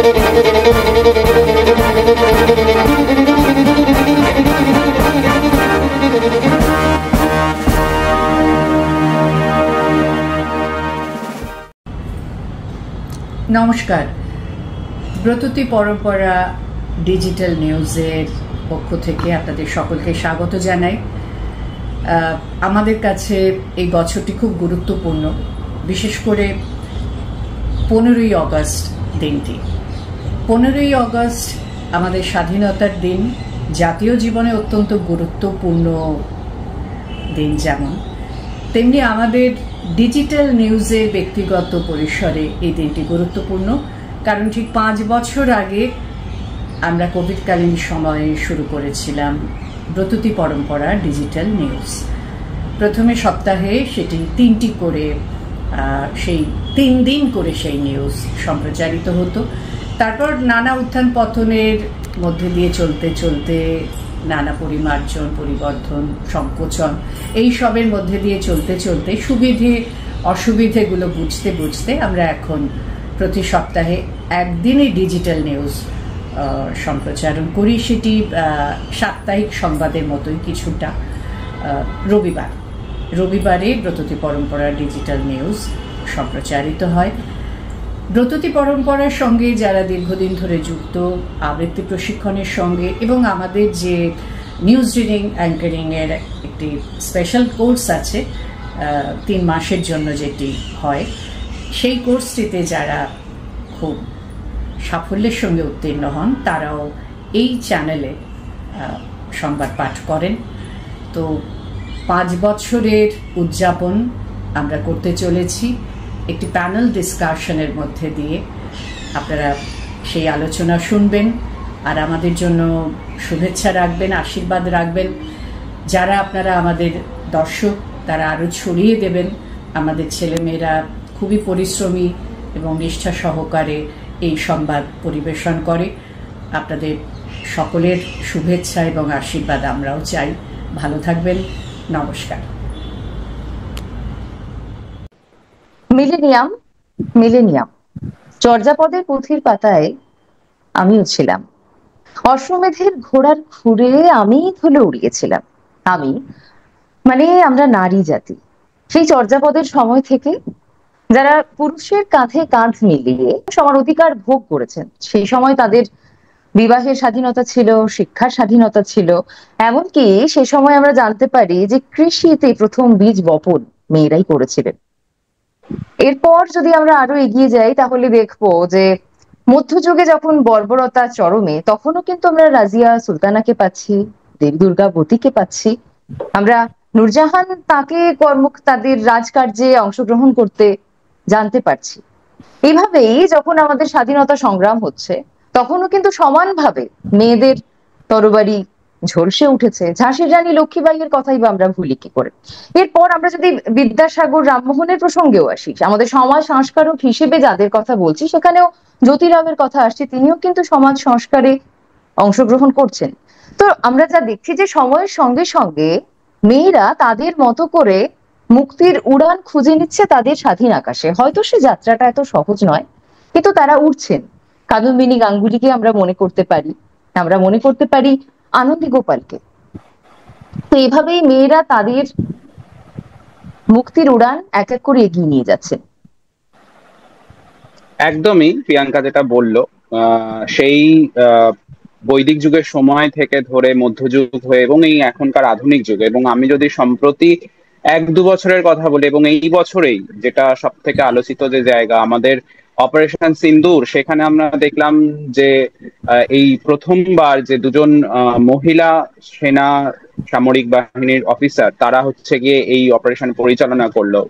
নমস্কার, ব্রততী পরম্পরা ডিজিটাল নিউজের পক্ষ থেকে আপনাদের সকলকে স্বাগত জানাই। আমাদের কাছে এই বছরটি খুব গুরুত্বপূর্ণ, বিশেষ করে 15ই অগস্ট দিনটি। 15ই অগস্ট আমাদের স্বাধীনতার দিন, জাতীয় জীবনে অত্যন্ত গুরুত্বপূর্ণ দিন যেমন, তেমনি আমাদের ডিজিটাল নিউজের ব্যক্তিগত পরিসরে এই দিনটি গুরুত্বপূর্ণ। কারণ ঠিক 5 বছর আগে আমরা কোভিডকালীন সময়ে শুরু করেছিলাম ব্রততী পরম্পরা ডিজিটাল নিউজ। প্রথমে সপ্তাহে সেটি 3টি করে, সেই 3 দিন করে সেই নিউজ সম্প্রচারিত হতো। তারপর নানা উত্থান পতনের মধ্যে দিয়ে চলতে চলতে, নানা পরিমার্জন, পরিবর্ধন, সংকোচন, এই সবের মধ্যে দিয়ে চলতে চলতে সুবিধে অসুবিধেগুলো বুঝতে বুঝতে আমরা এখন প্রতি সপ্তাহে একদিনই ডিজিটাল নিউজ সম্প্রচারণ করি। সেটি সাপ্তাহিক সংবাদের মতোই কিছুটা। রবিবারে ব্রততী পরম্পরা ডিজিটাল নিউজ সম্প্রচারিত হয়। ব্রততী পরম্পরার সঙ্গে যারা দীর্ঘদিন ধরে যুক্ত, আবৃত্তি প্রশিক্ষণের সঙ্গে, এবং আমাদের যে নিউজ রিডিং অ্যাঙ্কারিং এর একটি স্পেশাল কোর্স আছে 3 মাসের জন্য যেটি হয়, সেই কোর্সটিতে যারা খুব সাফল্যের সঙ্গে উত্তীর্ণ হন তারাও এই চ্যানেলে সংবাদ পাঠ করেন। তো 5 বছরের উদযাপন আমরা করতে চলেছি একটি প্যানেল ডিসকাশনের মধ্যে দিয়ে। আপনারা সেই আলোচনা শুনবেন আর আমাদের জন্য শুভেচ্ছা রাখবেন, আশীর্বাদ রাখবেন। যারা আপনারা আমাদের দর্শক, তারা আরও ছড়িয়ে দেবেন। আমাদের ছেলেমেয়েরা খুবই পরিশ্রমী এবং নিষ্ঠা সহকারে এই সংবাদ পরিবেশন করে। আপনাদের সকলের শুভেচ্ছা এবং আশীর্বাদ আমরাও চাই। ভালো থাকবেন। নমস্কার। মিলেনিয়াম চর্যাপদের পুঁথির পাতায় আমিও ছিলাম। অশ্বমেধের ঘোড়ার খুঁড়ে আমি ধুলো উড়িয়েছিলাম। আমরা নারী জাতি। সেই চর্যাপদের সময় থেকে যারা পুরুষের কাঁধে কাঁধ মিলিয়ে সমান অধিকার ভোগ করেছেন, সেই সময় তাদের বিবাহের স্বাধীনতা ছিল, শিক্ষার স্বাধীনতা ছিল। এমনকি সে সময় আমরা জানতে পারি যে কৃষিতে প্রথম বীজ বপন মেয়েরাই করেছিলেন। এরপর যদি আমরা আরো এগিয়ে যাই তাহলে দেখবো যে মধ্যযুগে যখন বর্বরতা চরমে, তখনও কিন্তু আমরা রাজিয়া সুলতানাকে পাচ্ছি, দেবী দুর্গাবতীকে পাচ্ছি। আমরা নূরজাহান তাকে তাদের রাজকার্যে অংশগ্রহণ করতে জানতে পারছি। এইভাবেই যখন আমাদের স্বাধীনতা সংগ্রাম হচ্ছে, তখনও কিন্তু সমানভাবে মেয়েদের তরবারি ঝলসে উঠেছে। ঝাঁসির রানী লক্ষ্মীবাইয়ের কথাই বা আমরা ভুলি কি করে? এরপর আমরা যদি বিদ্যাসাগর রামমোহনের প্রসঙ্গেও আসি, আমাদের সমাজ সংস্কারক হিসেবে যাদের কথা বলছি, সেখানেও জ্যোতিরামের কথা আসছে। তিনিও কিন্তু সমাজ সংস্কারে অংশগ্রহণ করছেন। তো আমরা যা দেখছি যে সময়ের সঙ্গে সঙ্গে মেয়েরা তাদের মতো করে মুক্তির উড়ান খুঁজে নিচ্ছে তাদের স্বাধীন আকাশে। হয়তো সে যাত্রাটা এত সহজ নয়, কিন্তু তারা উঠছেন। কাদম্বিনী গাঙ্গুলিকে আমরা মনে করতে পারি আনন্দী গোপালকে। তো এইভাবেই মেয়েরা তাদের মুক্তির উড়ান এক এক করে এগিয়ে নিয়ে যাচ্ছে। একদমই প্রিয়াঙ্কা যেটা বললো, সেই বৈদিক যুগের সময় থেকে ধরে মধ্যযুগ হয়ে এবং এই এখনকার আধুনিক যুগে, এবং আমি যদি সম্প্রতি 1-2 বছরের কথা বলি, এবং এই বছরেই যেটা সব থেকে আলোচিত যে জায়গা আমাদের অপারেশন সিন্দুর, সেখানে আমরা দেখলাম যে এই প্রথমবার যে 2জন মহিলা সেনা সামরিক বাহিনীর অফিসার, তারা হচ্ছে গিয়ে এই অপারেশন পরিচালনা করলো।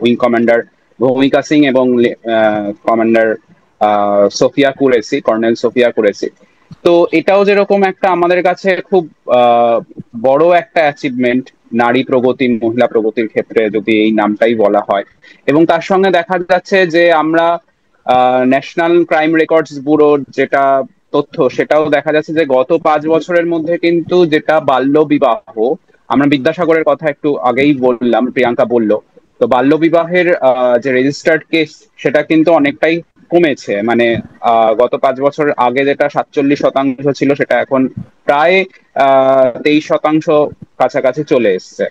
উইং কমান্ডার ভূমিকা সিং এবং কমান্ডার কর্নেল সোফিয়া কুরেশি। তো এটাও যেরকম একটা আমাদের কাছে খুব বড় একটা অ্যাচিভমেন্ট নারী প্রগতি, মহিলা প্রগতির ক্ষেত্রে যদি এই নামটাই বলা হয়। এবং তার সঙ্গে দেখা যাচ্ছে যে আমরা ন্যাশনাল ক্রাইম রেকর্ডস ব্যুরোর যেটা তথ্য, সেটাও দেখা যাচ্ছে যে গত 5 বছরের মধ্যে কিন্তু যেটা বাল্য বিবাহ, আমরা বিদ্যাসাগরের কথা একটু আগেই বললাম, প্রিয়াঙ্কা বলল, তো বাল্য বিবাহের যে রেজিস্টার্ড কেস, সেটা কিন্তু অনেকটাই কমেছে, মানে গত 5 বছর আগে যেটা 47% ছিল সেটা এখন প্রায় 23% কাছাকাছি চলে এসছে।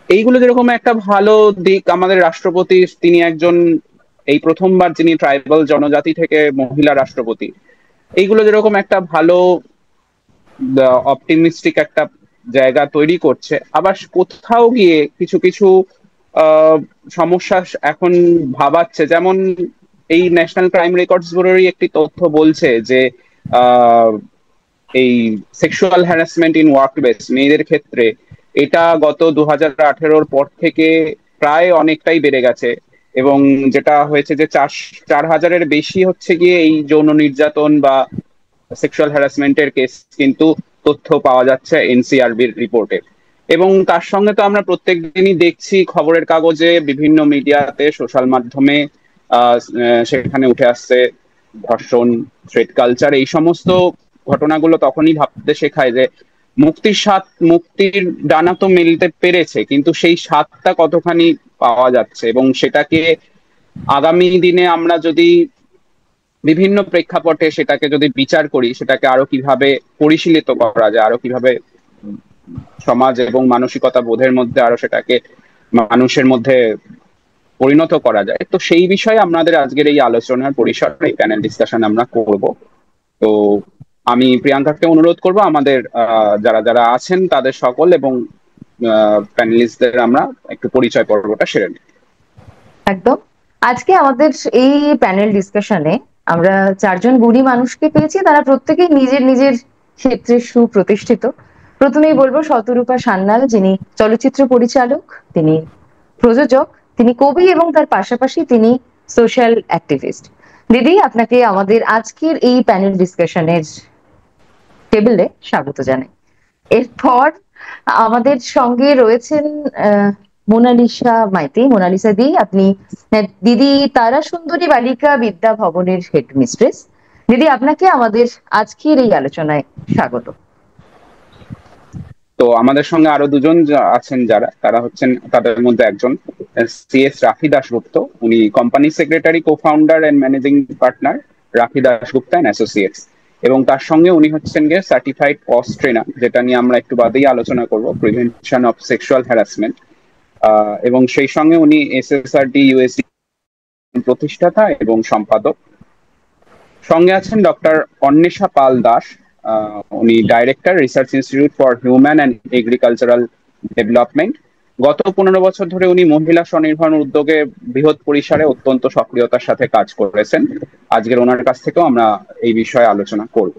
এইগুলো যেরকম একটা ভালো দিক, আমাদের রাষ্ট্রপতি তিনি একজন, এই প্রথমবার যিনি ট্রাইবাল জনজাতি থেকে মহিলা রাষ্ট্রপতি, এইগুলো যেরকম একটা ভালো অপটিমিস্টিক একটা জায়গা তৈরি করছে, আবার কোথাও গিয়ে কিছু কিছু সমস্যা এখন ভাবাচ্ছে। যেমন এই ন্যাশনাল ক্রাইম রেকর্ডস ব্যুরোরই একটি তথ্য বলছে যে আহ, এই sexual harassment in work place মেয়েদের ক্ষেত্রে এটা গত 2018-র পর থেকে প্রায় অনেকটাই বেড়ে গেছে, এবং যেটা হয়েছে যে 4,000-এর বেশি হচ্ছে গিয়ে এই যৌন নির্যাতন বা সেক্সুয়াল হ্যারাসমেন্টের কেস কিন্তু তথ্য পাওয়া যাচ্ছে এনসিআরবির রিপোর্টে। এবং তার সঙ্গে তো আমরা প্রত্যেক দিনই দেখছি খবরের কাগজে, বিভিন্ন মিডিয়াতে, সোশ্যাল মাধ্যমে সেখানে উঠে আসছে ধর্ষণ, থ্রেট কালচার, এই সমস্ত ঘটনাগুলো তখনই ভাবতে শেখায় যে মুক্তির ডানা তো মেলতে পেরেছে, কিন্তু সেই স্বাদটা কতখানি পাওয়া যাচ্ছে, এবং সেটাকে আগামী দিনে আমরা যদি বিভিন্ন প্রেক্ষাপটে সেটাকে যদি বিচার করি, সেটাকে আরো কিভাবে পরিশীলিত করা যায়, আরো কিভাবে সমাজ এবং মানসিকতা বোধের মধ্যে আরো সেটাকে মানুষের মধ্যে পরিণত করা যায়, তো সেই বিষয়ে আমাদের আজকের এই আলোচনার পরিসর, এই প্যানেল ডিসকাশন আমরা করব। তো আমি প্রিয়াঙ্কাকে অনুরোধ করব আমাদের যারা যারা আছেন তাদের সকল এবং প্যানেলিস্টদের আমরা একটু পরিচয় পর্বটা সেরে নিই। একদম। আজকে আমাদের এই প্যানেল ডিসকাশনে আমরা 4জন গুণী মানুষকে পেয়েছি, তারা প্রত্যেকেই নিজের নিজের ক্ষেত্রে সুপ্রতিষ্ঠিত। প্রথমেই বলবো শতরূপা সান্যাল, যিনি চলচ্চিত্র পরিচালক, তিনি প্রযোজক, তিনি কবি এবং তার পাশাপাশি তিনি সোশ্যাল অ্যাক্টিভিস্ট। দিদি, আপনাকে আমাদের আজকের এই প্যানেল ডিসকাশনের টেবিলে স্বাগত জানাই। এরপর আমাদের সঙ্গে রয়েছেন মোনালিসা মাইতি। মোনালিসা দি, আপনি দিদি তারা সুন্দরী বালিকা বিদ্যা ভবনের হেড মিস্ট্রেস। দিদি, আপনাকে আমাদের আজকের এই আলোচনায় স্বাগত। তো আমাদের সঙ্গে আরো দুজন আছেন যারা, তারা হচ্ছেন, তাদের মধ্যে একজন সিএস রাফি দাশগুপ্ত, উনি company secretary, co founder and managing partner Rafi Dasgupta and associates, এবং তার সঙ্গে উনি হচ্ছেন গিয়ে সার্টিফাইড পস ট্রেনার, যেটা নিয়ে আমরা একটু বাদেই আলোচনা করব, প্রিভেনশন অফ সেক্সুয়াল হ্যারাসমেন্ট। এবং সেই সঙ্গে উনি এসএসআরডি ইউএসডি প্রতিষ্ঠাতা এবং সম্পাদক। সঙ্গে আছেন ডক্টর অন্বেষা পাল দাস, উনি director, research institute for human and agricultural development. গত 15 বছর ধরে উনি মহিলা স্বনির্ভর উদ্যোগে বৃহৎ পরিসরে অত্যন্ত সক্রিয়তার সাথে কাজ করেছেন। আজকের ওনার কাছ থেকেও আমরা এই বিষয়ে আলোচনা করব।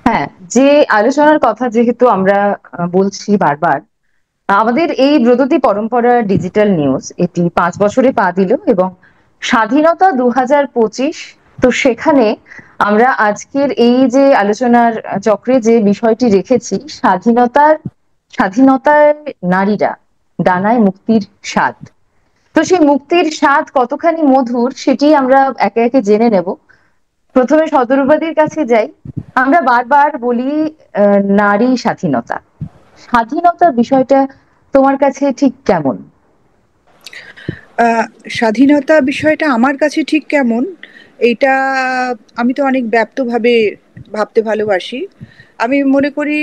হ্যাঁ, যে আলোচনার কথা যেহেতু আমরা বলছি বারবার, আমাদের এই ব্রততী পরম্পরা ডিজিটাল নিউজ এটি 5 বছরে পা দিল, এবং স্বাধীনতা 2025। তো সেখানে আমরা আজকের এই যে আলোচনার চক্রে যে বিষয়টি রেখেছি, স্বাধীনতায় নারীরা, ডানায় মুক্তির স্বাদ। তো সেই মুক্তির স্বাদ কতখানি মধুর সেটি আমরা একে একে জেনে নেব। প্রথমে শতরূপাদির কাছে যাই। আমরা বারবার বলি নারী স্বাধীনতা। স্বাধীনতার বিষয়টা তোমার কাছে ঠিক কেমন? স্বাধীনতা বিষয়টা আমার কাছে ঠিক কেমন, এইটা আমি তো অনেক ব্যাপ্তভাবে ভাবতে ভালোবাসি। আমি মনে করি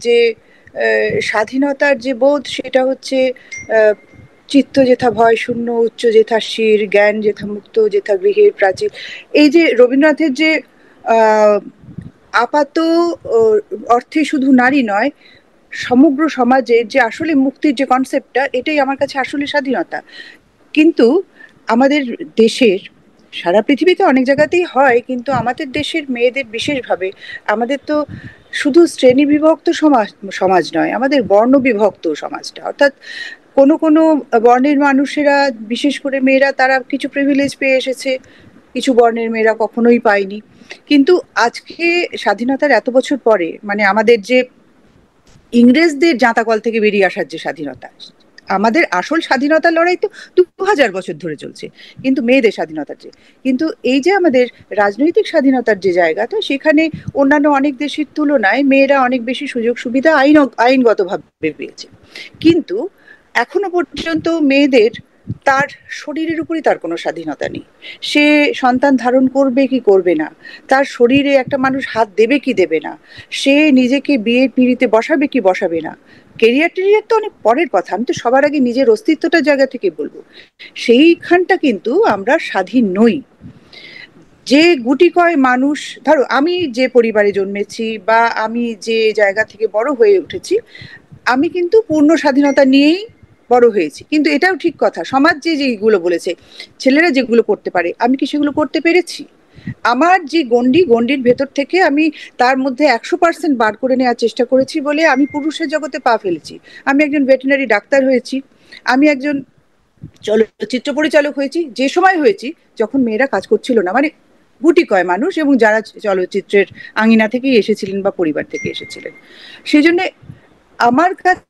যে স্বাধীনতার যে বোধ, সেটা হচ্ছে চিত্ত যেথা ভয় শূন্য, উচ্চ যেথা শির, জ্ঞান যেথা মুক্ত, যেথা গৃহের প্রাচীর। এই যে রবীন্দ্রনাথের যে আপাত অর্থে শুধু নারী নয়, সমগ্র সমাজের যে আসলে মুক্তির যে কনসেপ্টটা, এটাই আমার কাছে আসলে স্বাধীনতা। কিন্তু আমাদের দেশের, সারা পৃথিবীতে অনেক জায়গাতেই হয়, কিন্তু আমাদের দেশের মেয়েদের বিশেষভাবে, আমাদের তো শুধু শ্রেণী বিভক্ত সমাজ নয়, আমাদের বর্ণ বিভক্ত সমাজটা। অর্থাৎ কোনো কোনো বর্ণের মানুষেরা, বিশেষ করে মেয়েরা, তারা কিছু প্রিভিলেজ পেয়ে এসেছে, কিছু বর্ণের মেয়েরা কখনোই পায়নি। কিন্তু আজকে স্বাধীনতার এত বছর পরে, মানে আমাদের যে ইংরেজদের জাঁতাকল থেকে বেরিয়ে আসার যে স্বাধীনতা, আমাদের আসল স্বাধীনতার লড়াই তো 2000 বছর ধরে চলছে, কিন্তু মেয়েদের স্বাধীনতার যে, কিন্তু এই যে আমাদের রাজনৈতিক স্বাধীনতার যে জায়গাটা, সেখানে অন্যান্য অনেক দেশের তুলনায় মেয়েরা অনেক বেশি সুযোগ সুবিধা আইনগতভাবে পেয়েছে। কিন্তু এখনো পর্যন্ত মেয়েদের তার শরীরের উপরই তার কোনো স্বাধীনতা নেই। সে সন্তান ধারণ করবে কি করবে না, তার শরীরে একটা মানুষ হাত দেবে কি দেবে না, সে নিজেকে বিয়ের পিঁড়িতে বসাবে কি বসাবে না, কেরিয়ার টেরিয়ার তো অনেক পরের কথা, আমি তো সবার আগে নিজের অস্তিত্বটার জায়গা থেকে বলবো। সেইখানটা কিন্তু আমরা স্বাধীন নই। যে গুটি কয় মানুষ, ধরো আমি যে পরিবারে জন্মেছি বা আমি যে জায়গা থেকে বড় হয়ে উঠেছি, আমি কিন্তু পূর্ণ স্বাধীনতা নিয়েই বড় হয়েছি। কিন্তু এটাও ঠিক কথা, সমাজ যে যেগুলো বলেছে ছেলেরা যেগুলো করতে পারে, আমি কি সেগুলো করতে পেরেছি? আমার যে গণ্ডির ভেতর থেকে আমি তার মধ্যে 100% বার করে নেওয়ার চেষ্টা করেছি বলে আমি পুরুষের জগতে পা ফেলেছি। আমি একজন ভেটেরিনারি ডাক্তার হয়েছি, আমি একজন চলচ্চিত্র পরিচালক হয়েছি, যে সময় হয়েছি যখন মেয়েরা কাজ করছিল না, মানে গুটি কয় মানুষ এবং যারা চলচ্চিত্রের আঙিনা থেকেই এসেছিলেন বা পরিবার থেকে এসেছিলেন। সেই জন্য আমার কাছে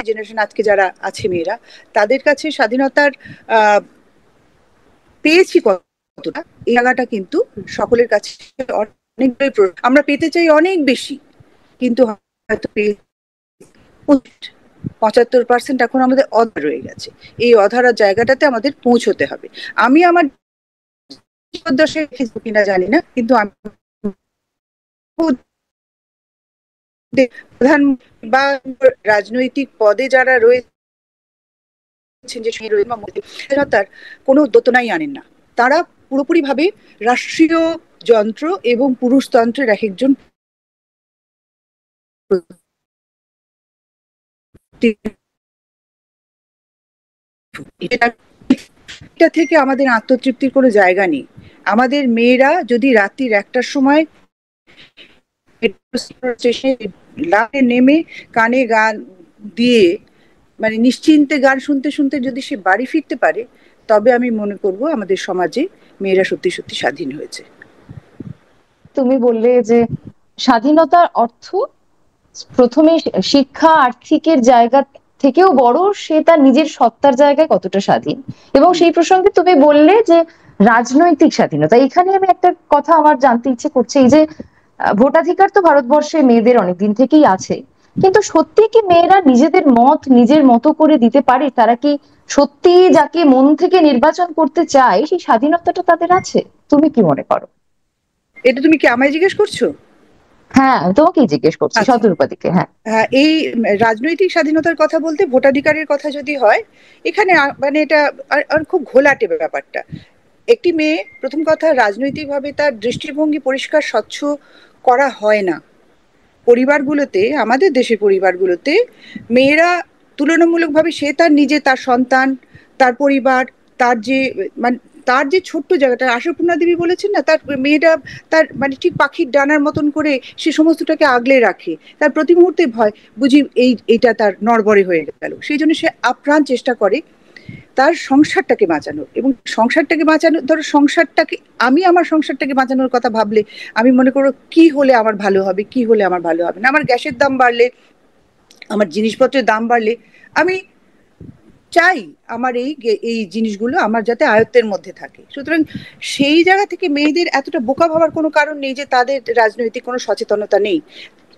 জেনারেশন আজকে যারা আছে মেয়েরা, তাদের কাছে স্বাধীনতার পেয়েছি কতটা, এই জায়গাটা কিন্তু সকলের কাছে অনেক, আমরা পেতে চাই অনেক বেশি, কিন্তু হয়তো 75% এখন আমাদের অধরা রয়ে গেছে। এই অধরার জায়গাটাতে আমাদের পৌঁছতে হবে। আমি আমার কিনা জানি না, কিন্তু আমি প্রধান বা রাজনৈতিক পদে যারা রয়েছেন, যে স্বাধীনতার কোনো দোতনাই আনেন না। তারা পুরোপুরি ভাবে রাষ্ট্রীয় যন্ত্র এবং পুরুষতন্ত্রের এক একজন এটা থেকে আমাদের আত্মতৃপ্তির কোনো জায়গা নেই। আমাদের মেয়েরা যদি রাত্রির 1টার সময় স্টেশনে নেমে কানে গান দিয়ে, মানে নিশ্চিন্তে গান শুনতে শুনতে যদি সে বাড়ি ফিরতে পারে, তবে আমি মনে করব আমাদের সমাজে মেয়েরা সত্যি সত্যি স্বাধীন হয়েছে। তুমি বললে যে স্বাধীনতার অর্থ প্রথমে শিক্ষা আর্থিকের জায়গা থেকেও বড় সে তার নিজের সত্তার জায়গায় কতটা স্বাধীন, এবং সেই প্রসঙ্গে তুমি বললে যে রাজনৈতিক স্বাধীনতা। এখানে আমি একটা কথা আমার জানতে ইচ্ছে করছে, এই যে ভোটাধিকার তো ভারতবর্ষে মেয়েদের অনেকদিন থেকেই আছে, কিন্তু সত্যি কি মেয়েরা নিজেদের মত নিজের মতো করে দিতে পারে? তারা কি সত্যি যাকে মন থেকে নির্বাচন করতে চায় সেই স্বাধীনতাটা তাদের আছে? তুমি কি মনে করো? এটা তুমি কি আমায় জিজ্ঞেস করছো? হ্যাঁ, আমি তোমাকেই জিজ্ঞেস করছি, শতরূপাদিকে। হ্যাঁ, এই রাজনৈতিক স্বাধীনতার কথা বলতে ভোটাধিকারের কথা যদি হয়, এখানে মানে এটা খুব ঘোলাটে ব্যাপারটা। একটি মেয়ে, প্রথম কথা, রাজনৈতিকভাবে তার দৃষ্টিভঙ্গি পরিষ্কার স্বচ্ছ করা হয় না। পরিবারগুলোতে, আমাদের দেশের পরিবারগুলোতে মেয়েরা তুলনামূলকভাবে, সে তার নিজে, তার সন্তান, তার পরিবার, তার যে মানে তার যে ছোট্ট জায়গাটা, আশাপূর্ণা দেবী বলেছেন না, তার মেয়েটা তার মানে ঠিক পাখির ডানার মতন করে সে সমস্তটাকে আগলে রাখে। তার প্রতি মুহূর্তে ভয়, বুঝি এইটা তার নড়বড়ে হয়ে গেল। সেই জন্য সে আপ্রাণ চেষ্টা করে তার সংসারটাকে বাঁচানোর। এবং সংসারটাকে বাঁচানো, ধরো সংসারটাকে, আমি আমার সংসারটাকে বাঁচানোর কথা ভাবলে আমি মনে করো কি হলে আমার ভালো হবে, কি হলে আমার ভালো হবে না। আমার গ্যাসের দাম বাড়লে, আমার জিনিসপত্রের দাম বাড়লে, আমি চাই আমার এই জিনিসগুলো আমার যাতে আয়ত্তের মধ্যে থাকে। সুতরাং সেই জায়গা থেকে মেয়েদের এতটা বোকা ভাবার কোনো কারণ নেই যে তাদের রাজনৈতিক কোনো সচেতনতা নেই।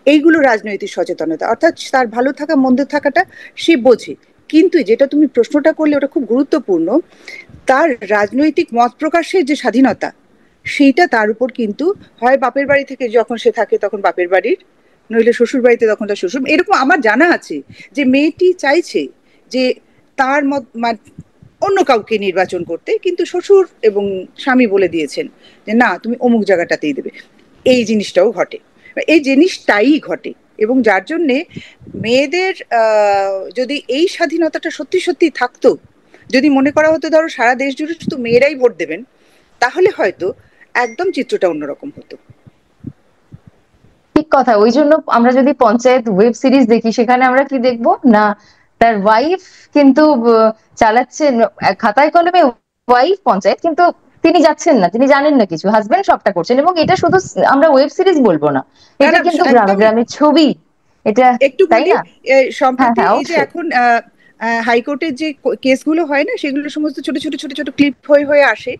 এইগুলো রাজনৈতিক সচেতনতা, অর্থাৎ তার ভালো থাকা মন্দ থাকাটা সে বোঝে। কিন্তু যেটা তুমি প্রশ্নটা করলে ওটা খুব গুরুত্বপূর্ণ, তার রাজনৈতিক মত প্রকাশের যে স্বাধীনতা, সেইটা তার উপর কিন্তু হয় বাপের বাড়ি থেকে যখন সে থাকে তখন বাপের বাড়ির, নইলে শ্বশুর বাড়িতে তখন তার শ্বশুর। এরকম আমার জানা আছে যে মেয়েটি চাইছে যে তার মত অন্য কাউকে নির্বাচন করতে, কিন্তু শ্বশুর এবং স্বামী বলে দিয়েছেন যে না, তুমি অমুক জায়গাটাতেই দেবে। এই জিনিসটাও ঘটে, এই জিনিসটাই ঘটে। এবং যার জন্যে মেয়েদের যদি এই স্বাধীনতাটা সত্যি সত্যি থাকতো, যদি মনে করা হতো ধরো সারা দেশ জুড়ে শুধু মেয়েরাই ভোট দেবেন, তাহলে হয়তো একদম চিত্রটা অন্যরকম হতো। ঠিক কথা। ওই জন্য আমরা যদি পঞ্চায়েত ওয়েব সিরিজ দেখি, সেখানে আমরা কি দেখবো না, তার ওয়াইফ কিন্তু চালাচ্ছেন খাতায় কলমে, ওয়াইফ পঞ্চায়েত, কিন্তু তিনি যাচ্ছেন না, তিনি জানেন না কিছু, হাজবেন্ড সবটা করছেন। এবং এটা শুধু আমরা ওয়েব সিরিজ বলবো না, এটা কিন্তু গ্রামে গ্রামে ছবি, এটা একটু তাই বলি, না? সম্প্রতি এই যে এখন হাইকোর্টের যে কেসগুলো হয় না, সেগুলো সমস্ত ছোট ছোট ছোট ছোট ক্লিপ হয়ে হয়ে আসে।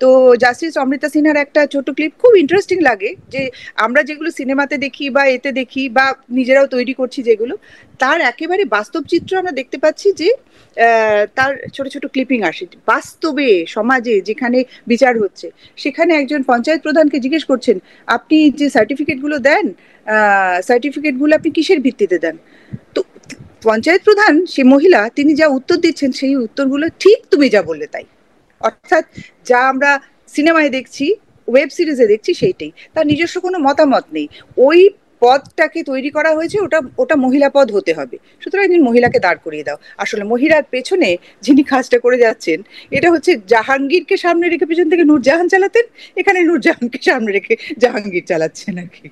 তো জাস্টিস অমৃতা সিনহার একটা ছোট ক্লিপ খুব ইন্টারেস্টিং লাগে, যে আমরা যেগুলো সিনেমাতে দেখি বা এতে দেখি বা নিজেরাও তৈরি করছি যেগুলো, তার একেবারে বাস্তব চিত্র আমরা দেখতে পাচ্ছি, যে তার ছোট ছোট ক্লিপিং আসে বাস্তবে সমাজে যেখানে বিচার হচ্ছে। সেখানে একজন পঞ্চায়েত প্রধানকে জিজ্ঞেস করছেন, আপনি যে সার্টিফিকেটগুলো দেন, সার্টিফিকেটগুলো আপনি কিসের ভিত্তিতে দেন? তো পঞ্চায়েত প্রধান, সে মহিলা, তিনি যা উত্তর দিচ্ছেন সেই উত্তরগুলো ঠিক তুমি যা বললে তাই। অর্থাৎ যা আমরা সিনেমায় দেখছি, ওয়েব সিরিজে দেখছি, সেইটাই। তার নিজস্ব কোনো মতামত নেই। ওই পদটাকে তৈরি করা হয়েছে, ওটা ওটা মহিলা পদ হতে হবে, সুতরাং একজন মহিলাকে দাঁড় করিয়ে দাও। আসলে মহিলার পেছনে যিনি কাজটা করে যাচ্ছেন, এটা হচ্ছে জাহাঙ্গীরকে সামনে রেখে পেছন থেকে নূরজাহান চালাতেন, এখানে নূরজাহানকে সামনে রেখে জাহাঙ্গীর চালাচ্ছেন আর কি।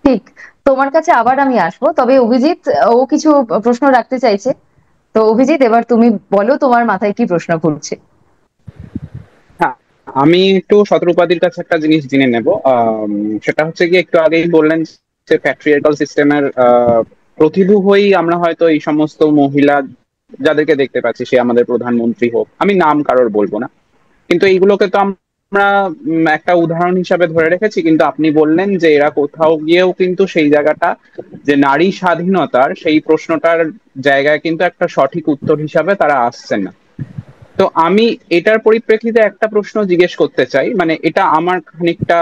ঠিক। তোমার কাছে আবার আমি আসবো, তবে অভিজিৎ ও কিছু প্রশ্ন রাখতে চাইছে। তো অভিজিৎ, এবার তুমি বলো তোমার মাথায় কি প্রশ্ন ঘুরছে। হ্যাঁ, আমি একটু শতরূপাদির কাছে একটা জিনিস জেনে নেব। সেটা হচ্ছে কি, একটু আগেই বললেন যে প্যাট্রিয়ার্কাল সিস্টেমের প্রতিভূ হয়েই আমরা হয়তো এই সমস্ত মহিলা যাদেরকে দেখতে পাচ্ছি, সে আমাদের প্রধানমন্ত্রী হোক, আমি নাম কারোর বলবো না, কিন্তু এইগুলোকে তো আমরা একটা উদাহরণ হিসাবে ধরে রেখেছি। কিন্তু আপনি বললেন যে এরা কোথাও গিয়েও কিন্তু সেই জায়গাটা, যে নারী স্বাধীনতার সেই প্রশ্নটার জায়গায় কিন্তু একটা সঠিক উত্তর হিসাবে তারা আসছেন না। তো আমি এটার পরিপ্রেক্ষিতে একটা প্রশ্ন জিজ্ঞেস করতে চাই, মানে এটা আমার খানিকটা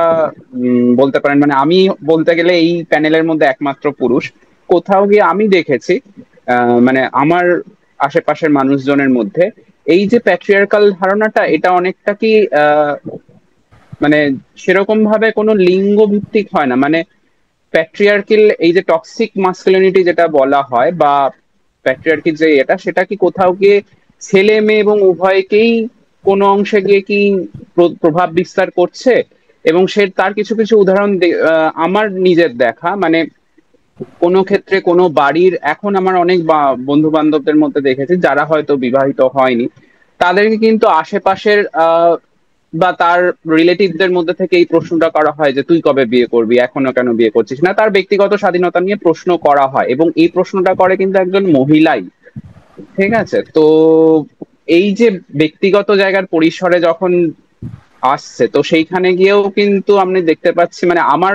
বলতে পারেন, মানে আমি বলতে গেলে এই প্যানেলের মধ্যে একমাত্র পুরুষ। কোথাও গিয়ে আমি দেখেছি, মানে আমার আশেপাশের মানুষজনের মধ্যে এই যে প্যাট্রিয়ার্কাল ধারণাটা, এটা অনেকটা কি মানে সেরকম ভাবে কোনো লিঙ্গ ভিত্তিক হয় না। মানে প্যাট্রিয়ার্কিল এই যে টক্সিক মাস্কুলিনিটি যেটা বলা হয়, বা প্যাট্রিয়ার্কি যে এটা, সেটা কি কোথাও গিয়ে ছেলে মেয়ে এবং উভয়কেই কোনো অংশে গিয়ে কি প্রভাব বিস্তার করছে? এবং সে তার কিছু কিছু উদাহরণ আমার নিজের দেখা, মানে কোনো ক্ষেত্রে কোনো বাড়ির, এখন আমার অনেক বন্ধু বান্ধবদের মধ্যে দেখেছি যারা হয়তো বিবাহিত হয়নি, তাদেরকে কিন্তু আশেপাশের বা তার রিলেটিভদের মধ্যে থেকে এই প্রশ্নটা করা হয় যে তুই কবে বিয়ে করবি, এখনো কেন বিয়ে করছিস না, তার ব্যক্তিগত স্বাধীনতা নিয়ে প্রশ্ন করা হয়, এবং এই প্রশ্নটা করে কিন্তু একজন মহিলাই। ঠিক আছে, তো এই যে ব্যক্তিগত জায়গার পরিসরে যখন আসছে, তো সেইখানে গিয়েও কিন্তু আমি দেখতে পাচ্ছি, মানে আমার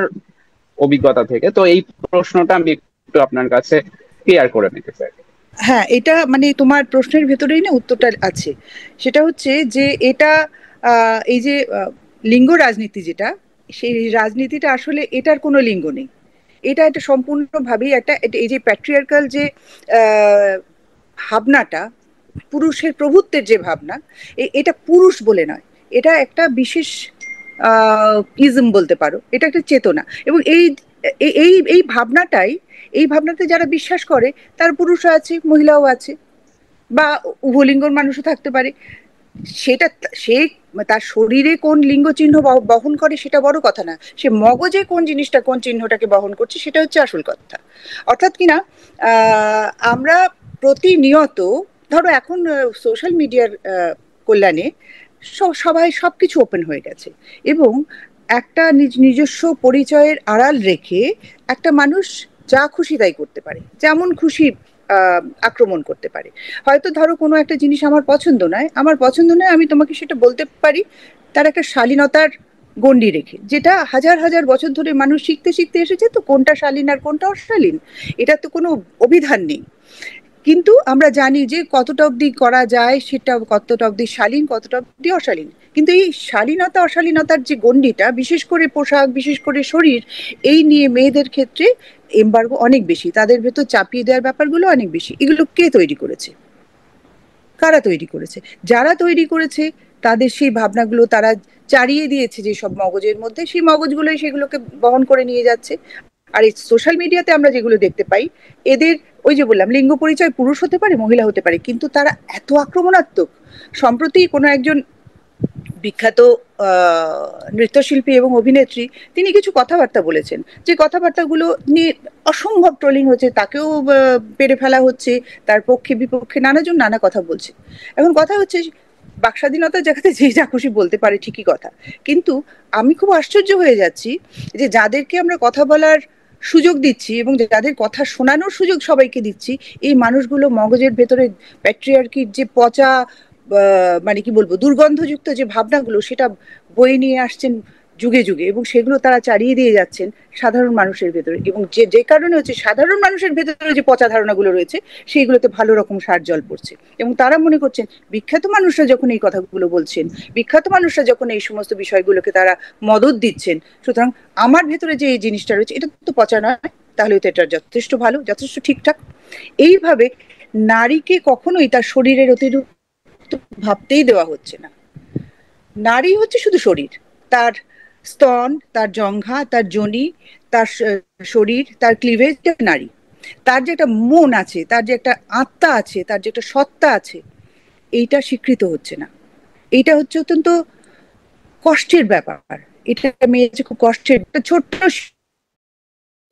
অভিজ্ঞতা থেকে, তো এই প্রশ্নটা আমি একটু আপনার কাছে ক্লিয়ার করে নিতে চাই। হ্যাঁ, এটা মানে তোমার প্রশ্নের ভেতরেই না উত্তরটা আছে। সেটা হচ্ছে যে এটা এই যে লিঙ্গ রাজনীতি যেটা, সেই রাজনীতিটা আসলে এটার কোনো লিঙ্গ নেই। এটা একটা সম্পূর্ণভাবেই একটা এই যে প্যাট্রিয়ার্কাল যে ভাবনাটা, পুরুষের প্রভুত্বের যে ভাবনা, এটা পুরুষ বলে নয়, এটা একটা বিশেষ ইজম বলতে পারো, এটা একটা চেতনা। এবং এই এই এই ভাবনাটাই, এই ভাবনাতে যারা বিশ্বাস করে, তার পুরুষও আছে, মহিলাও আছে, বা উভলিঙ্গর মানুষও থাকতে পারে। সেটা সে তার শরীরে কোন লিঙ্গ চিহ্ন বহন করে সেটা বড় কথা না, সে মগজে কোন জিনিসটা, কোন চিহ্নটাকে বহন করছে, সেটা হচ্ছে আসল কথা। অর্থাৎ কিনা আমরা প্রতিনিয়ত, ধরো এখন সোশ্যাল মিডিয়ার কল্যাণে সবাই সবকিছু ওপেন হয়ে গেছে, এবং একটা নিজস্ব পরিচয়ের আড়াল রেখে একটা মানুষ যা খুশি তাই করতে পারে, যেমন খুশি আক্রমণ করতে পারে। হয়তো ধরো কোনো একটা জিনিস আমার পছন্দ নয়, আমি তোমাকে সেটা বলতে পারি তার একটা শালীনতার গণ্ডি রেখে, যেটা হাজার হাজার বছর ধরে মানুষ শিখতে শিখতে এসেছে। তো কোনটা শালীন আর কোনটা অশালীন, এটা তো কোনো অভিধান নেই। কিন্তু আমরা জানি যে কতটা অবধি করা যায়, সেটা কতটা অবধি শালীন, কতটা অবধি অশালীন। কিন্তু এই শালীনতা অশালীনতার যে গণ্ডিটা, বিশেষ করে পোশাক, বিশেষ করে শরীর, এই নিয়ে মেয়েদের ক্ষেত্রে এমবার্গো অনেক বেশি, তাদের ভেতর চাপিয়ে দেওয়ার ব্যাপারগুলো অনেক বেশি। এগুলো কে তৈরি করেছে? কারা তৈরি করেছে? যারা তৈরি করেছে তাদের সেই ভাবনাগুলো তারা চারিয়ে দিয়েছে যে সব মগজের মধ্যে, সেই মগজগুলোই সেগুলোকে বহন করে নিয়ে যাচ্ছে। আর এই সোশ্যাল মিডিয়াতে আমরা যেগুলো দেখতে পাই, এদের ওই যে বললাম, লিঙ্গ পরিচয় পুরুষ হতে পারে, মহিলা হতে পারে, কিন্তু তারা এত আক্রমণাত্মক। সম্প্রতি কোনো একজন বিখ্যাত নৃত্যশিল্পী এবং অভিনেত্রী, তিনি কিছু কথাবার্তা বলেছেন, যে কথাবার্তাগুলো নিয়ে অসম্ভব ট্রোলিং হচ্ছে, তাকেও পেরে ফেলা হচ্ছে, তার পক্ষে বিপক্ষে নানাজন নানা কথা বলছে। এখন কথা হচ্ছে, বাক স্বাধীনতার জায়গাতে যে যা খুশি বলতে পারে, ঠিকই কথা, কিন্তু আমি খুব আশ্চর্য হয়ে যাচ্ছি যে যাদেরকে আমরা কথা বলার সুযোগ দিচ্ছি এবং যাদের কথা শোনানোর সুযোগ সবাইকে দিচ্ছি, এই মানুষগুলো মগজের ভেতরে প্যাট্রিয়ার্কির যে পচা মানে কি বলবো দুর্গন্ধযুক্ত যে ভাবনাগুলো সেটা বয়ে নিয়ে আসছেন যুগে যুগে, এবং সেগুলো তারা চালিয়ে দিয়ে যাচ্ছেন সাধারণ মানুষের ভেতরে, এবং যে যে কারণে হচ্ছে সাধারণ মানুষের ভেতরে যে পচা ধারণাগুলো রয়েছে সেইগুলোতে ভালো রকম সার জল পড়ছে, এবং তারা মনে করছেন বিখ্যাত মানুষরা যখন এই কথাগুলো বলছেন, বিখ্যাত মানুষরা যখন এই সমস্ত বিষয়গুলোকে তারা মদত দিচ্ছেন, সুতরাং আমার ভেতরে যে এই জিনিসটা রয়েছে এটা তো পচা নয়, তাহলে তো এটা যথেষ্ট ভালো, যথেষ্ট ঠিকঠাক। এইভাবে নারীকে কখনোই তার শরীরের অতিরিক্ত ভাবতেই দেওয়া হচ্ছে না। নারী হচ্ছে শুধু শরীর, তার স্তন, তার জঙ্ঘা, তার যোনি, তার শরীর, তার ক্লিভেজ নারী। তার যে একটা মন আছে, তার যে একটা আত্মা আছে, তার যে একটা সত্তা আছে, এইটা স্বীকৃত হচ্ছে না। এইটা হচ্ছে অত্যন্ত কষ্টের ব্যাপার। এটা মেয়ে খুব কষ্টের, একটা ছোট্ট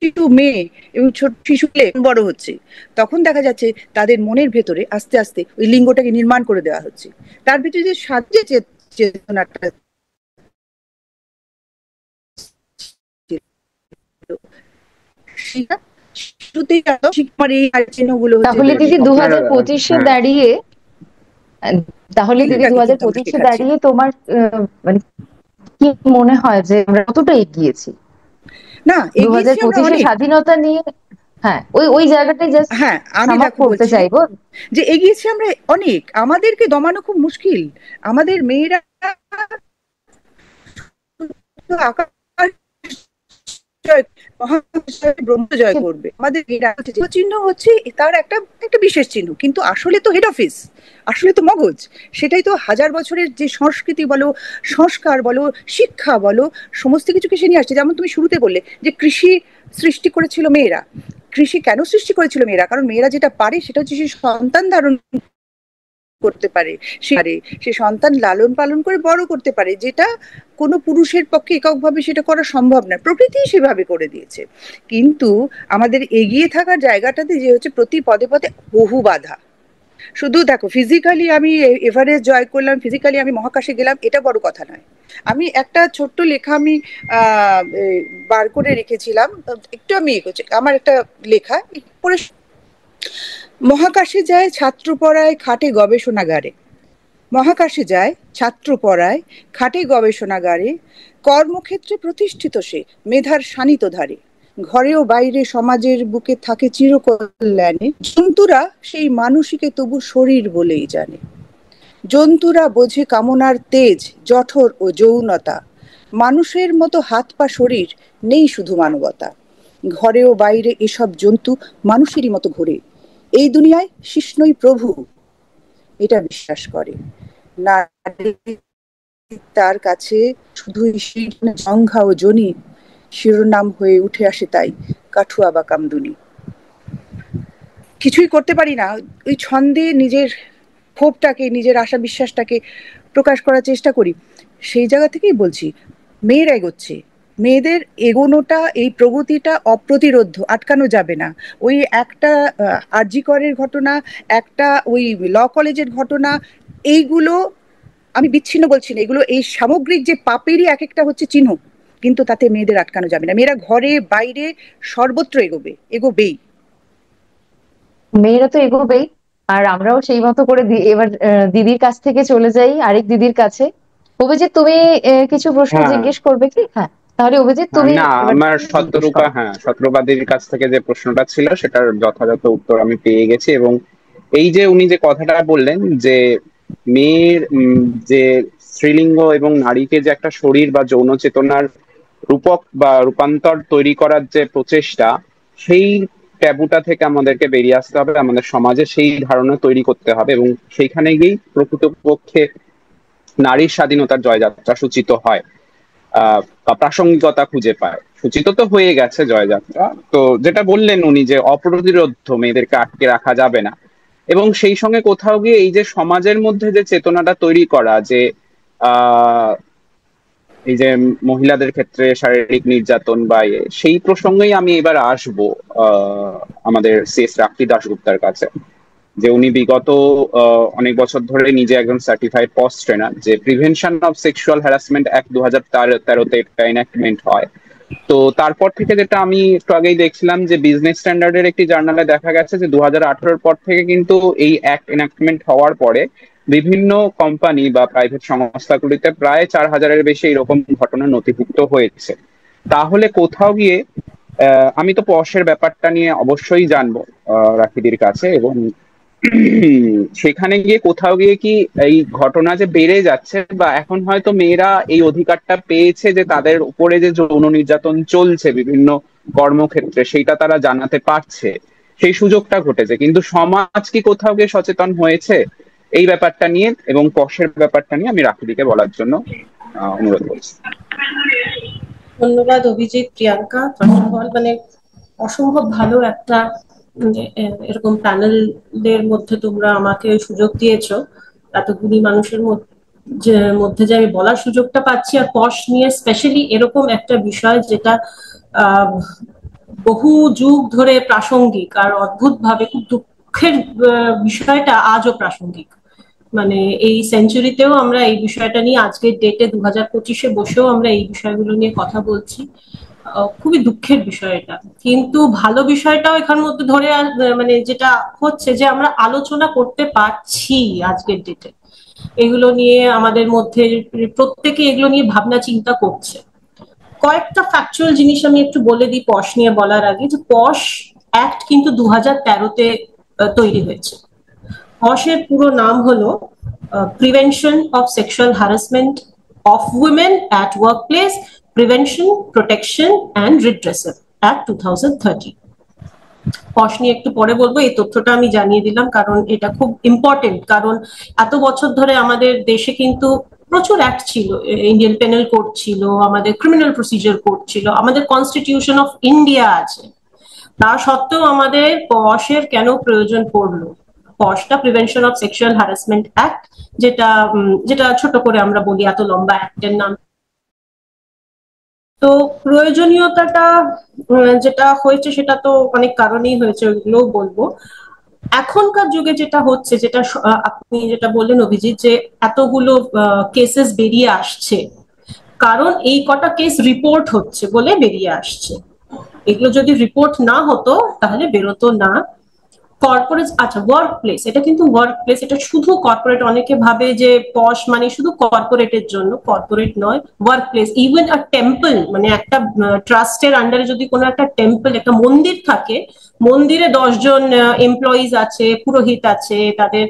শিশু মেয়ে এবং ছোট শিশুকে বড় হচ্ছে, তখন দেখা যাচ্ছে তাদের মনের ভেতরে আস্তে আস্তে ওই লিঙ্গটাকে নির্মাণ করে দেওয়া হচ্ছে। তার ভিতরে যে সাজে চেতনাটা তাহলে দিদি 2025-এ দাঁড়িয়ে তোমার মানে কি মনে হয় যে আমরা কতটা এগিয়েছি না 2025-এ স্বাধীনতা নিয়ে? হ্যাঁ, ওই জায়গাটাই জাস্ট আমি করতে চাইবো যে এগিয়েছি আমরা অনেক, আমাদেরকে দমানো খুব মুশকিল। আমাদের মেয়েরা ব্রহ্ম জয় করবে, আমাদের চিহ্ন হচ্ছে তার একটা বিশেষ চিহ্ন, কিন্তু আসলে তো হেড অফিস, আসলে তো মগজ। সেটাই তো হাজার বছরের যে সংস্কৃতি বলো, সংস্কার বলো, শিক্ষা বলো, সমস্ত কিছুকে সে নিয়ে আসছে। যেমন তুমি শুরুতে বললে যে কৃষি সৃষ্টি করেছিল মেয়েরা। কৃষি কেন সৃষ্টি করেছিল মেয়েরা? কারণ মেয়েরা যেটা পারে সেটা হচ্ছে সে সন্তান ধারণ করতে পারে, সে সন্তান লালন পালন করে বড় করতে পারে, যেটা কোনো পুরুষের পক্ষে এককভাবে সেটা করা সম্ভব না, প্রকৃতি সেভাবে করে দিয়েছে। কিন্তু আমাদের এগিয়ে থাকার জায়গাটাতে যে হচ্ছে প্রতি পদে পদে বহু বাধা। শুধু দেখো ফিজিক্যালি আমি এভারেস্ট জয় করলাম, ফিজিক্যালি আমি মহাকাশে গেলাম, এটা বড় কথা নয়। আমি একটা ছোট্ট লেখা আমি বার করে রেখেছিলাম, একটু আমি আমার একটা লেখা পড়ে। মহাকাশে যায় ছাত্র পড়ায় খাটে গবেষণাগারে, মহাকাশে যায় ছাত্র পড়ায় খাটে গবেষণাগারে, কর্মক্ষেত্রে প্রতিষ্ঠিত সে মেধার শানিত ধারে, ঘরেও বাইরে সমাজের বুকে থাকে চিরকল্যাণে, জন্তুরা সেই মানুষীকে তবু শরীর বলেই জানে। জন্তুরা বোঝে কামনার তেজ, জঠর ও যৌনতা, মানুষের মতো হাত পা শরীর নেই শুধু মানবতা। ঘরেও বাইরে এসব জন্তু মানুষেরই মতো ঘোরে, এই দুনিয়ায় শিষ্ণই প্রভু এটা বিশ্বাস করে। নারী তার কাছে শুধুই জঙ্ঘা ও যোনি, শিরোনাম হয়ে উঠে আসে তাই কাঠুয়া বা কামদুনি। কিছুই করতে পারি না, ওই ছন্দে নিজের ক্ষোভটাকে, নিজের আশা বিশ্বাসটাকে প্রকাশ করার চেষ্টা করি। সেই জায়গা থেকেই বলছি মেয়েরা এগোচ্ছে, মেয়েদের এগোনোটা, এই প্রগতিটা অপ্রতিরোধ্য, আটকানো যাবে না। ওই একটা আরজি করের ঘটনা, একটা ওই ল কলেজের ঘটনা, এইগুলো আমি বিচ্ছিন্ন বলছি না, এগুলো এই সামগ্রিক যে পাপেরই এক একটা হচ্ছে চিহ্ন, কিন্তু তাতে মেয়েদের আটকানো যাবে না। মেয়েরা ঘরে বাইরে সর্বত্র এগোবেই। মেয়েরা তো এগোবেই, আর আমরাও সেই মতো করে এবার দিদির কাছ থেকে চলে যাই আরেক দিদির কাছে। অভিজিৎ, তুমি কিছু প্রশ্ন জিজ্ঞেস করবে কি? হ্যাঁ, তাহলে অভিজিৎ তুমি। না, আমার শতরূপাদির কাছ থেকে যে প্রশ্নটা ছিল সেটার যথাযথ উত্তর আমি পেয়ে গেছি। এবং এই যে উনি যে কথাটা বললেন যে মেয়ের যে স্ত্রীলিঙ্গ এবং নারীকে যে একটা শরীর বা যৌন চেতনার রূপক বা রূপান্তর তৈরি করার যে প্রচেষ্টা, সেই ট্যাবুটা থেকে আমাদেরকে বেরিয়ে আসতে হবে, আমাদের সমাজে সেই ধারণা তৈরি করতে হবে, এবং সেইখানে গিয়েই প্রকৃতপক্ষে নারীর স্বাধীনতার জয়যাত্রা সূচিত হয় বা প্রাসঙ্গিকতা খুঁজে পায়। সূচিত তো হয়ে গেছে জয়যাত্রা। তো যেটা বললেন উনি যে অপ্রতিরোধ্য, মেয়েদেরকে আটকে রাখা যাবে না, এবং সেই সঙ্গে কোথাও গিয়ে এই যে সমাজের মধ্যে যে চেতনাটা তৈরি করা যে এই যে মহিলাদের ক্ষেত্রে শারীরিক নির্যাতন বা সেই প্রসঙ্গেই আমি এবার আসবো আমাদের শেষ রাপ্তি দাশগুপ্তার কাছে, যে উনি বিগত অনেক বছর ধরে নিজে একজন সার্টিফাইড পস্ট ট্রেনার। যে prevention of sexual harassment act 2013-তে একটা এনাক্টমেন্ট হয়, তো তারপর থেকে যেটা আমি একটু আগেই দেখছিলাম যে বিজনেস স্ট্যান্ডার্ডের একটি জার্নালে দেখা গেছে যে 2018-র পর থেকে কিন্তু এই অ্যাক্ট এনাক্টমেন্ট হওয়ার পরে বিভিন্ন কোম্পানি বা প্রাইভেট সংস্থাগুলিতে প্রায় 4,000-এর বেশি এরকম ঘটনা নথিভুক্ত হয়েছে। তাহলে কোথাও গিয়ে আমি তো পশের ব্যাপারটা নিয়ে অবশ্যই জানবো রাখিদির কাছে, এবং সেখানে গিয়ে কোথাও গিয়ে কি এই ঘটনা যে বেড়ে যাচ্ছে, বা এখন হয়তো মেয়েরা এই অধিকারটা পেয়েছে যে তাদের উপরে যে যৌন নির্যাতন চলছে বিভিন্ন কর্মক্ষেত্রে সেইটা তারা জানাতে পারছে, সেই সুযোগটা ঘটেছে, কিন্তু সমাজ কি কোথাও গিয়ে সচেতন হয়েছে এই ব্যাপারটা নিয়ে? এবং পশের ব্যাপারটা নিয়ে আমি রাখিদিকে বলার জন্য অনুরোধ করছি। ধন্যবাদ Abhijit, Priyanka. First of all মানে অসম্ভব ভালো একটা এরকম প্যানেলের মধ্যে তোমরা আমাকে সুযোগ দিয়েছো, এতগুলি মানুষের মধ্যে যে আমি বলার সুযোগটা পাচ্ছি, আর পশ নিয়ে স্পেশালি এরকম একটা বিষয় যেটা বহু যুগ ধরে প্রাসঙ্গিক, আর অদ্ভুত ভাবে খুব দুঃখের বিষয়টা আজও প্রাসঙ্গিক। মানে এই সেঞ্চুরিতেও আমরা এই বিষয়টা নিয়ে আজকের ডেটে 2025-এ বসেও আমরা এই বিষয়গুলো নিয়ে কথা বলছি। খুবই দুঃখের বিষয় এটা, কিন্তু ভালো বিষয়টাও এখান মধ্যে ধরে মানে যেটা হচ্ছে যে আমরা আলোচনা করতে পারছি আজকের ডেটে এগুলো নিয়ে, আমাদের মধ্যে প্রত্যেকে এগুলো নিয়ে ভাবনা চিন্তা করছে। কয়েকটা ফ্যাকচুয়াল জিনিস আমি একটু বলে দিই পশ নিয়ে বলার আগে, যে পশ অ্যাক্ট কিন্তু 2013-তে তৈরি হয়েছে। পশের পুরো নাম হলো prevention of sexual harassment of women at workplace, prevention, protection and redressal act 2013। পশ নিয়ে একটু পরে বলবো, এই তথ্যটা আমি জানিয়ে দিলাম কারণ এটা খুব ইম্পর্টেন্ট। কারণ এত বছর ধরে আমাদের দেশে কিন্তু প্রচুর অ্যাক্ট ছিল, ইন্ডিয়ান পেনাল কোড ছিল, আমাদের ক্রিমিনাল প্রসিজার কোড ছিল, আমাদের কনস্টিটিউশন অফ ইন্ডিয়া আছে, তা সত্ত্বেও আমাদের পশের কেন প্রয়োজন পড়লো? পশটা prevention of sexual harassment act, যেটা ছোট করে আমরা বলি, এত লম্বা অ্যাক্টের নাম। তো প্রয়োজনীয়তাটা যেটা হয়েছে সেটা তো অনেক কারণেই হয়েছে, ওইগুলোও বলবো। এখনকার যুগে যেটা হচ্ছে, যেটা আপনি যেটা বললেন অভিজিৎ, যে এতগুলো কেসেস বেরিয়ে আসছে, কারণ এই কটা কেস রিপোর্ট হচ্ছে বলে বেরিয়ে আসছে। এগুলো যদি রিপোর্ট না হতো তাহলে বেরোতো না। কর্পোরেট, আচ্ছা ওয়ার্ক প্লেস, এটা কিন্তু ওয়ার্ক প্লেস, এটা শুধু কর্পোরেট। অনেকে ভাবে যে পশ মানে শুধু কর্পোরেটের জন্য, কর্পোরেট নয়, ওয়ার্ক প্লেস। ইভেন আ টেম্পল, মানে একটা ট্রাস্টের আন্ডারে যদি কোনো একটা টেম্পল, একটা মন্দির থাকে, মন্দিরে 10 জন এমপ্লয়িজ আছে, পুরোহিত আছে, তাদের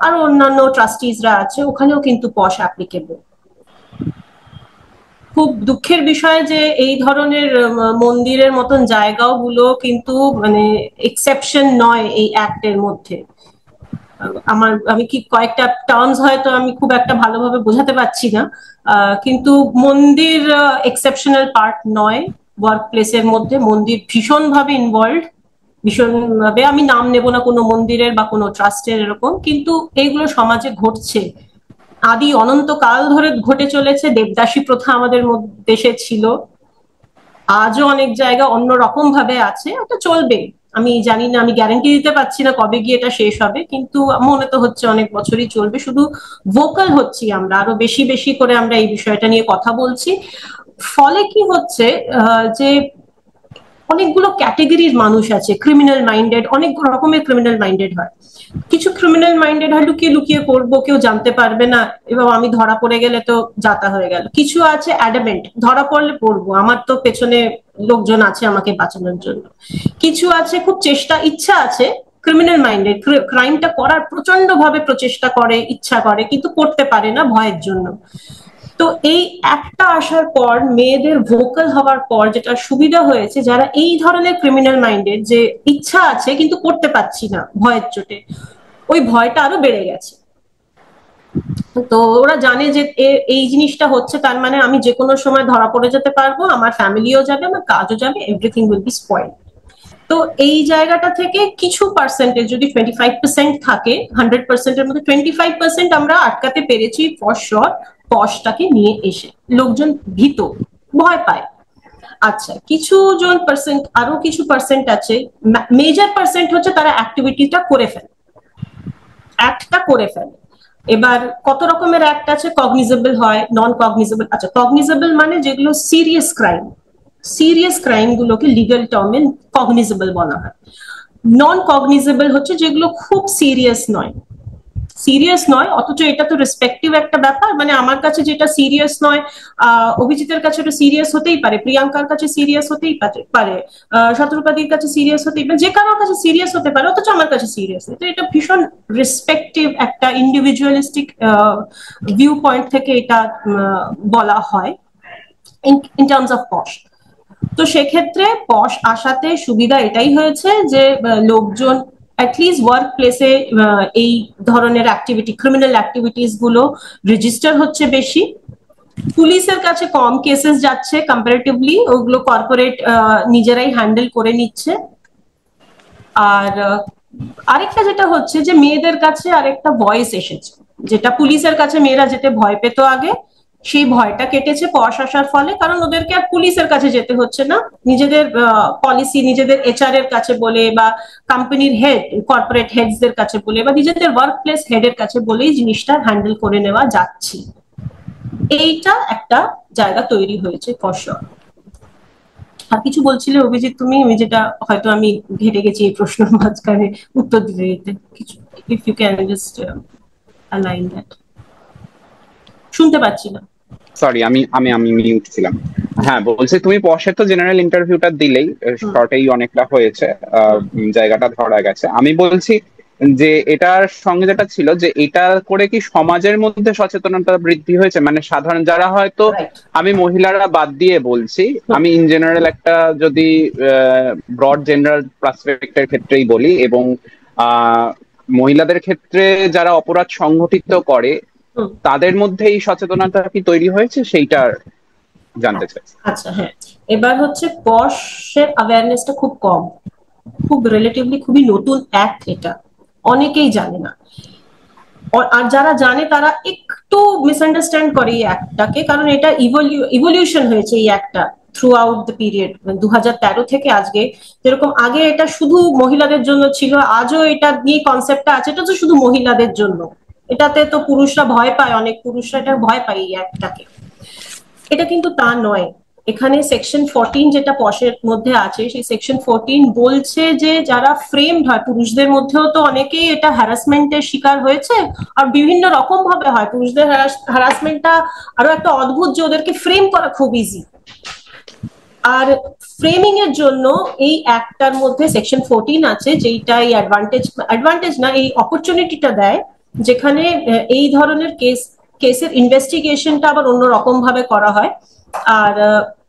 আরো অন্যান্য ট্রাস্টিজরা আছে, ওখানেও কিন্তু পশ অ্যাপ্লিকেবল। খুব দুঃখের বিষয় যে এই ধরনের মন্দিরের মতন জায়গাগুলো কিন্তু মানে এক্সেপশন নয় এই অ্যাক্টের মধ্যে। আমি কি কয়েকটা টার্মস হয়তো আমি খুব একটা ভালোভাবে বোঝাতে পারছি না, কিন্তু মন্দির এক্সেপশনাল পার্ট নয়। ওয়ার্ক প্লেসের মধ্যে মন্দির ভীষণভাবে ইনভলভ, ভীষণভাবে। আমি নাম নেব না কোনো মন্দিরের বা কোনো ট্রাস্টের এরকম, কিন্তু এইগুলো সমাজে ঘটছে, আদি অনন্তকাল ধরে ঘটে চলেছে। দেবদাসী প্রথা আমাদের দেশে ছিল, আজও অনেক জায়গা অন্যরকম ভাবে আছে, ওটা চলবে। আমি জানি না, আমি গ্যারান্টি দিতে পারছি না কবে গিয়ে এটা শেষ হবে, কিন্তু মনে তো হচ্ছে অনেক বছরই চলবে। শুধু ভোকাল হচ্ছি আমরা, আরো বেশি বেশি করে আমরা এই বিষয়টা নিয়ে কথা বলছি। ফলে কি হচ্ছে যে অনেকগুলো ক্যাটেগরির মানুষ আছে ক্রিমিনাল মাইন্ডেড, অনেক রকমের ক্রিমিনাল মাইন্ডেড হয়। কিছু ক্রিমিনাল মাইন্ডেড হয় লুকিয়ে লুকিয়ে করবো, কেউ জানতে পারবে না, এবং আমি ধরা পড়ে গেলে তো যাতা হয়ে গেল। কিছু আছে অ্যাডামেন্ট, ধরা পড়লে পড়বো, আমার তো পেছনে লোকজন আছে আমাকে বাঁচানোর জন্য। কিছু আছে খুব ইচ্ছা আছে, ক্রিমিনাল মাইন্ডেড, ক্রাইমটা করার প্রচন্ড ভাবে প্রচেষ্টা করে, ইচ্ছা করে, কিন্তু করতে পারে না ভয়ের জন্য। তো এই একটা আসার পর, মেয়েদের ভোকাল হওয়ার পর যেটা সুবিধা হয়েছে, যারা এই ধরনের ক্রিমিনাল মাইন্ডেড, যে ইচ্ছা আছে কিন্তু করতে পারছি না ভয়ের চোটে, ওই ভয়টা আরো বেড়ে গেছে। তো ওরা জানে যে এই জিনিসটা হচ্ছে, তার মানে আমি যে কোনো সময় ধরা পড়ে যেতে পারবো, আমার ফ্যামিলিও যাবে, আমার কাজও যাবে, এভরিথিং উইল বি স্পয়েলড। তো এই জায়গাটা থেকে কিছু পার্সেন্টেজ, যদি 25% থাকে 100%-এর মধ্যে 25% আমরা আটকাতে পেরেছি ফর শিওর, পশটাকে নিয়ে এসে। লোকজন ভীত, ভয় পায়। আচ্ছা, কিছু জন পার্সেন্ট, আরো কিছু পার্সেন্ট আছে, মেজর পার্সেন্ট হচ্ছে তারা অ্যাক্টিভিটিটা করে ফেলে, অ্যাক্টটা করে ফেলে। এবার কত রকমের অ্যাক্ট আছে, কগনিজেবল হয়, নন কগনিজেবল। আচ্ছা, কগনিজেবল মানে যেগুলো সিরিয়াস ক্রাইম, সিরিয়াস ক্রাইম গুলোকে লিগ্যাল টার্মে কগনিজেবল বলা হয়। নন কগনিজেবল হচ্ছে যেগুলো খুব সিরিয়াস নয়, সিরিয়াস নয় অথচ এটা তো রেসপেক্টিভ একটা ব্যাপার। মানে আমার কাছে যেটা সিরিয়াস নয় অভিজিতের কাছে ওটা সিরিয়াস হতেই পারে, প্রিয়াঙ্কার কাছে সিরিয়াস হতেই পারে, শত্রুপাতির কাছে সিরিয়াস হতেই পারে, যে কারোর কাছে সিরিয়াস হতে পারে, অথচ আমার কাছে সিরিয়াস নেই। তো এটা ভীষণ রেসপেক্টিভ একটা ইন্ডিভিজুয়ালিস্টিক ভিউ পয়েন্ট থেকে এটা বলা হয় ইন টার্মস অফ পশ। তো সেক্ষেত্রে পশ আসাতে সুবিধা এটাই হয়েছে যে লোকজন অ্যাটলিস্ট ওয়ার্ক প্লেসে এই ধরনের অ্যাক্টিভিটি, ক্রিমিনাল অ্যাক্টিভিটিস গুলো রেজিস্টার হচ্ছে বেশি, পুলিশের কাছে কম কেসেস যাচ্ছে কম্পারেটিভলি, ওগুলো কর্পোরেট নিজেরাই হ্যান্ডেল করে নিচ্ছে। আর আরেকটা যেটা হচ্ছে যে মেয়েদের কাছে আরেকটা ভয়েস এসেছে, যেটা পুলিশের কাছে মেয়েরা যেতে ভয় পেত আগে, সেই ভয়টা কেটেছে পশ আসার ফলে, কারণ ওদেরকে আর পুলিশের কাছে যেতে হচ্ছে না, নিজেদের পলিসি নিজেদের এইচআর এর কাছে বলে বা কোম্পানির হেড কর্পোরেট হেডসদের কাছে বলে বা নিজেদের ওয়ার্ক প্লেস হেডের কাছে বলেই জিনিসটা হ্যান্ডেল করে নেওয়া যাচ্ছে। এইটা একটা জায়গা তৈরি হয়েছে ফর শিওর। আর কিছু বলছিলে অভিজিৎ তুমি, আমি যেটা হয়তো আমি ঘেটে গেছি এই প্রশ্নের মাঝখানে উত্তর দিতে দিতে, কিছু if you can just align that. শুনতে পাচ্ছি না, সরি, আমি আমি আমি মিউট ছিলাম। হ্যাঁ, বলছি তুমি পশের তো জেনারেল ইন্টারভিউটা দিলেই, শর্টেই অনেকটা হয়েছে, জায়গাটা ধরা গেছে। আমি বলছি যে এটার সঙ্গে যেটা ছিল যে এটা করে কি সমাজের মধ্যে সচেতনতা বৃদ্ধি হয়েছে? মানে সাধারণ যারা হয়তো, আমি মহিলারা বাদ দিয়ে বলছি, আমি ইন জেনারেল একটা যদি ব্রড জেনারেল পার্সপেক্টিভের ক্ষেত্রেই বলি, এবং মহিলাদের ক্ষেত্রে যারা অপরাধ সংঘটিত করে তাদের মধ্যে এই সচেতনতা কি তৈরি হয়েছে, সেইটা জানতে চাই। আচ্ছা, হ্যাঁ, এবার হচ্ছে পশের অ্যাওয়ারনেসটা খুব কম, খুব রিলেটিভলি খুবই নতুন অ্যাক্ট, এটা অনেকেই জানে না। আর যারা জানে তারা একটু মিসআন্ডারস্ট্যান্ড করে এই অ্যাক্টটাকে, কারণ এটা ইভলিউশন হয়েছে এই অ্যাক্টটা থ্রু আউট দ্য পিরিয়ড, 2013 থেকে আজকে। যেরকম আগে এটা শুধু মহিলাদের জন্য ছিল, আজও এটা নিয়ে কনসেপ্টটা আছে, এটা তো শুধু মহিলাদের জন্য, এটাতে তো পুরুষরা ভয় পায়, অনেক পুরুষরা এটা ভয় পায় এই অ্যাক্টটাকে। এটা কিন্তু তা নয়। এখানে সেকশন 14 যেটা পশের মধ্যে আছে, সেই সেকশন 14 বলছে যে যারা ফ্রেমড হয়, পুরুষদের মধ্যেও তো অনেকেই এটা হ্যারাসমেন্টের শিকার হয়েছে, আর বিভিন্ন রকম ভাবে হয়। পুরুষদের হ্যারাসমেন্টটা আরো একটা অদ্ভুত যে ওদেরকে ফ্রেম করা খুব ইজি। আর ফ্রেমিং এর জন্য এই অ্যাক্টটার মধ্যে সেকশন 14 আছে, যেটা এই অ্যাডভান্টেজ না, এই অপরচুনিটিটা দেয়, যেখানে এই ধরনের কেসের ইনভেস্টিগেশনটা আবার অন্যরকম ভাবে করা হয়। আর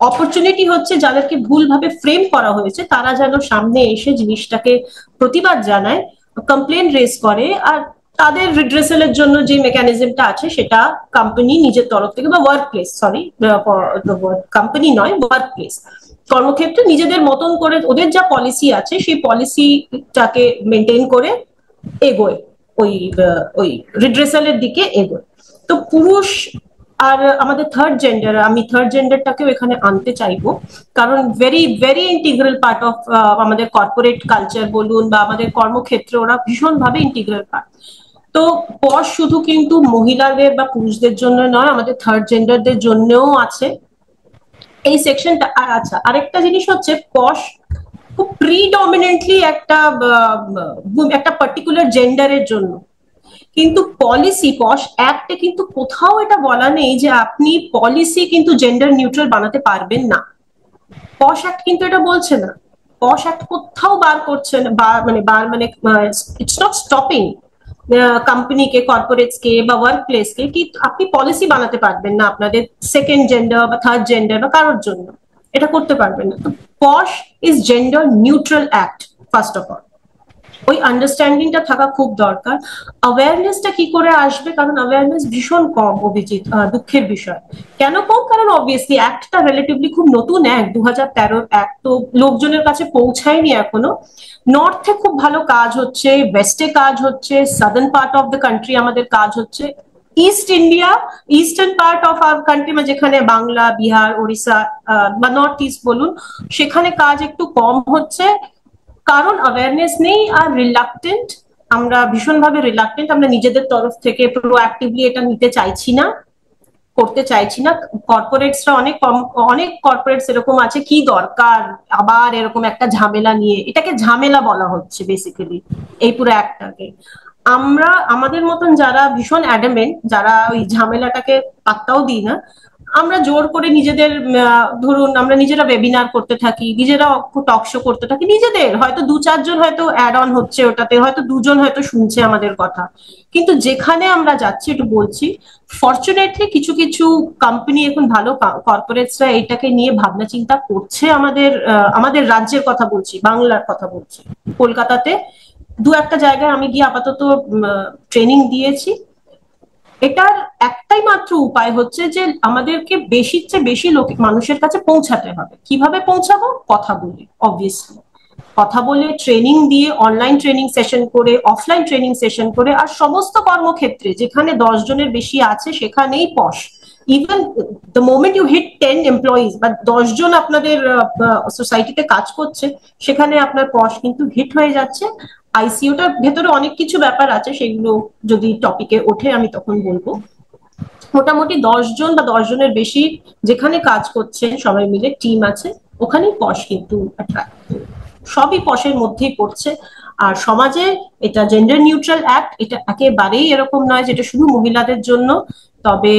অপরচুনিটি হচ্ছে যাদেরকে ভুলভাবে ফ্রেম করা হয়েছে তারা যেন সামনে এসে জিনিসটাকে প্রতিবাদ জানায়, কমপ্লেন রেজ করে, আর তাদের রিড্রেসালের জন্য যে মেকানিজমটা আছে সেটা কোম্পানি নিজের তরফ থেকে, বা ওয়ার্ক প্লেস, সরি কোম্পানি নয়, ওয়ার্ক প্লেস, কর্মক্ষেত্রে নিজেদের মতন করে ওদের যা পলিসি আছে সেই পলিসিটাকে মেনটেন করে এগোয়, ওই রিড্রেসালের দিকে এগোয়। তো পুরুষ আর আমাদের থার্ড জেন্ডার, আমি থার্ড জেন্ডারটাকেও এখানে আনতে চাইবো, কারণ very very integral part of আমাদের কর্পোরেট কালচার বলুন বা আমাদের কর্মক্ষেত্রে ওরা ভীষণভাবে ইন্টিগ্রাল পার্ট। তো পশ শুধু কিন্তু মহিলাদের বা পুরুষদের জন্য নয়, আমাদের থার্ড জেন্ডারদের জন্যও আছে এই সেকশনটা। আর আচ্ছা, আরেকটা জিনিস হচ্ছে পশ খুব প্রিডমিনেন্টলি একটা পার্টিকুলার জেন্ডারের জন্য, কিন্তু পলিসি পশ অ্যাক্টে কিন্তু কোথাও এটা বলা নেই যে আপনি পলিসি কিন্তু জেন্ডার নিউট্রাল বানাতে পারবেন না। পশ অ্যাক্ট কিন্তু এটা বলছে না, পশ অ্যাক্ট কোথাও বার করছে না, মানে ইটস নট স্টপিং কোম্পানিকে, কর্পোরেটসকে বা ওয়ার্ক প্লেসকে কি আপনি পলিসি বানাতে পারবেন না আপনাদের সেকেন্ড জেন্ডার বা থার্ড জেন্ডার বা কারোর জন্য, এটা করতে পারবেন না। তো POSH is gender neutral act first of all, ওই আন্ডারস্ট্যান্ডিংটা থাকা খুব দরকার। অ্যাওয়ারনেসটা কি করে আসবে, কারণ অ্যাওয়ারনেস ভীষণ কম অভিজিৎ, দুঃখের বিষয়। কেন কম? কারণ অবভিয়াসলি অ্যাক্টটা রিলেটিভলি খুব নতুন অ্যাক্ট, 2013 অ্যাক্ট, তো লোকজনের কাছে পৌঁছায়নি এখনো। নর্থে খুব ভালো কাজ হচ্ছে, ওয়েস্টে কাজ হচ্ছে, southern part of the country আমাদের কাজ হচ্ছে, east India, eastern part of our country, যেখানে বাংলা, বিহার, ওড়িশা বা নর্থ ইস্ট বলুন, সেখানে কাজ একটু কম হচ্ছে, কারণ অ্যাওয়ারনেস নেই। আর রিলাক্টেন্ট, আমরা ভীষণভাবে রিলাক্টেন্ট, আমরা নিজেদের তরফ থেকে প্রোঅ্যাক্টিভলি এটা নিতে চাইছি না। করতে চাইছি না। কর্পোরেটসরা অনেক কর্পোরেটস এরকম আছে, কি দরকার আবার এরকম একটা ঝামেলা নিয়ে, এটাকে ঝামেলা বলা হচ্ছে বেসিক্যালি এই পুরো অ্যাক্টটাকে। আমরা আমাদের মতন যারা ভীষণ অ্যাডামেন্ট, যারা ওই ঝামেলাটাকে পাত্তাও দিই না, আমরা জোর করে নিজেদের ধরুন আমরা নিজেরা ওয়েবিনার করতে থাকি, নিজেরা টক শো করতে থাকি, নিজেদের হয়তো 2-4 জন হয়তো অ্যাড অন হচ্ছে ওটাতে, হয়তো 2 জন হয়তো শুনছে আমাদের কথা, কিন্তু যেখানে আমরা যাচ্ছি একটু বলছি, ফর্চুনেটলি কিছু কিছু কোম্পানি এখন ভালো কর্পোরেটসরা এটাকে নিয়ে ভাবনা চিন্তা করছে। আমাদের রাজ্যের কথা বলছি, বাংলার কথা বলছি, কলকাতাতে 2-1টা জায়গায় আমি গিয়ে আপাতত ট্রেনিং দিয়েছি। এটার একটাই মাত্র উপায় হচ্ছে যে আমাদেরকে বেশির চেয়ে বেশি মানুষের কাছে পৌঁছাতে হবে। কিভাবে পৌঁছাবো? কথা বলে, অবভিয়াসলি কথা বলে, ট্রেনিং দিয়ে, অনলাইন ট্রেনিং সেশন করে, অফলাইন ট্রেনিং সেশন করে, আর সমস্ত কর্মক্ষেত্রে যেখানে 10 জনের বেশি আছে সেখানেই POSH. Even the moment you hit 10 employees বা 10 জন আপনাদের সোসাইটিতে কাজ করছে, সেখানে আপনার পশ কিন্তু হিট হয়ে যাচ্ছে। আইসিইউটার ভেতরে অনেক কিছু ব্যাপার আছে, সেগুলো যদি টপিকে ওঠে আমি তখন বলবো। মোটামুটি 10 জন বা 10 জনের বেশি যেখানে কাজ করছেন সবাই মিলে টিম আছে, ওখানেই পশ কিন্তু সবই পশের মধ্যেই পড়ছে। আর সমাজে এটা জেন্ডার নিউট্রাল অ্যাক্ট, এটা একেবারেই এরকম নয় যেটা শুধু মহিলাদের জন্য। তবে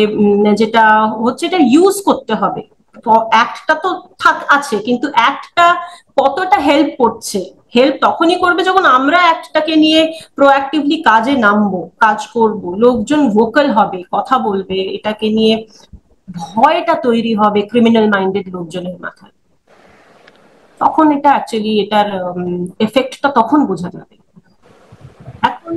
যেটা হচ্ছে এটা ইউজ করতে হবে। অ্যাক্টটা তো আছে, কিন্তু অ্যাক্টটা কতটা হেল্প করছে, হেল্প তখনই করবে যখন আমরা অ্যাক্টটাকে নিয়ে প্রোঅ্যাক্টিভলি কাজে নামবো, কাজ করব, লোকজন ভোকাল হবে, কথা বলবে, এটাকে নিয়ে ভয়টা তৈরি হবে ক্রিমিনাল মাইন্ডেড লোকজনের মাথায়, তখন এটা অ্যাকচুয়ালি এটার এফেক্টটা তখন বোঝা যাবে। এখন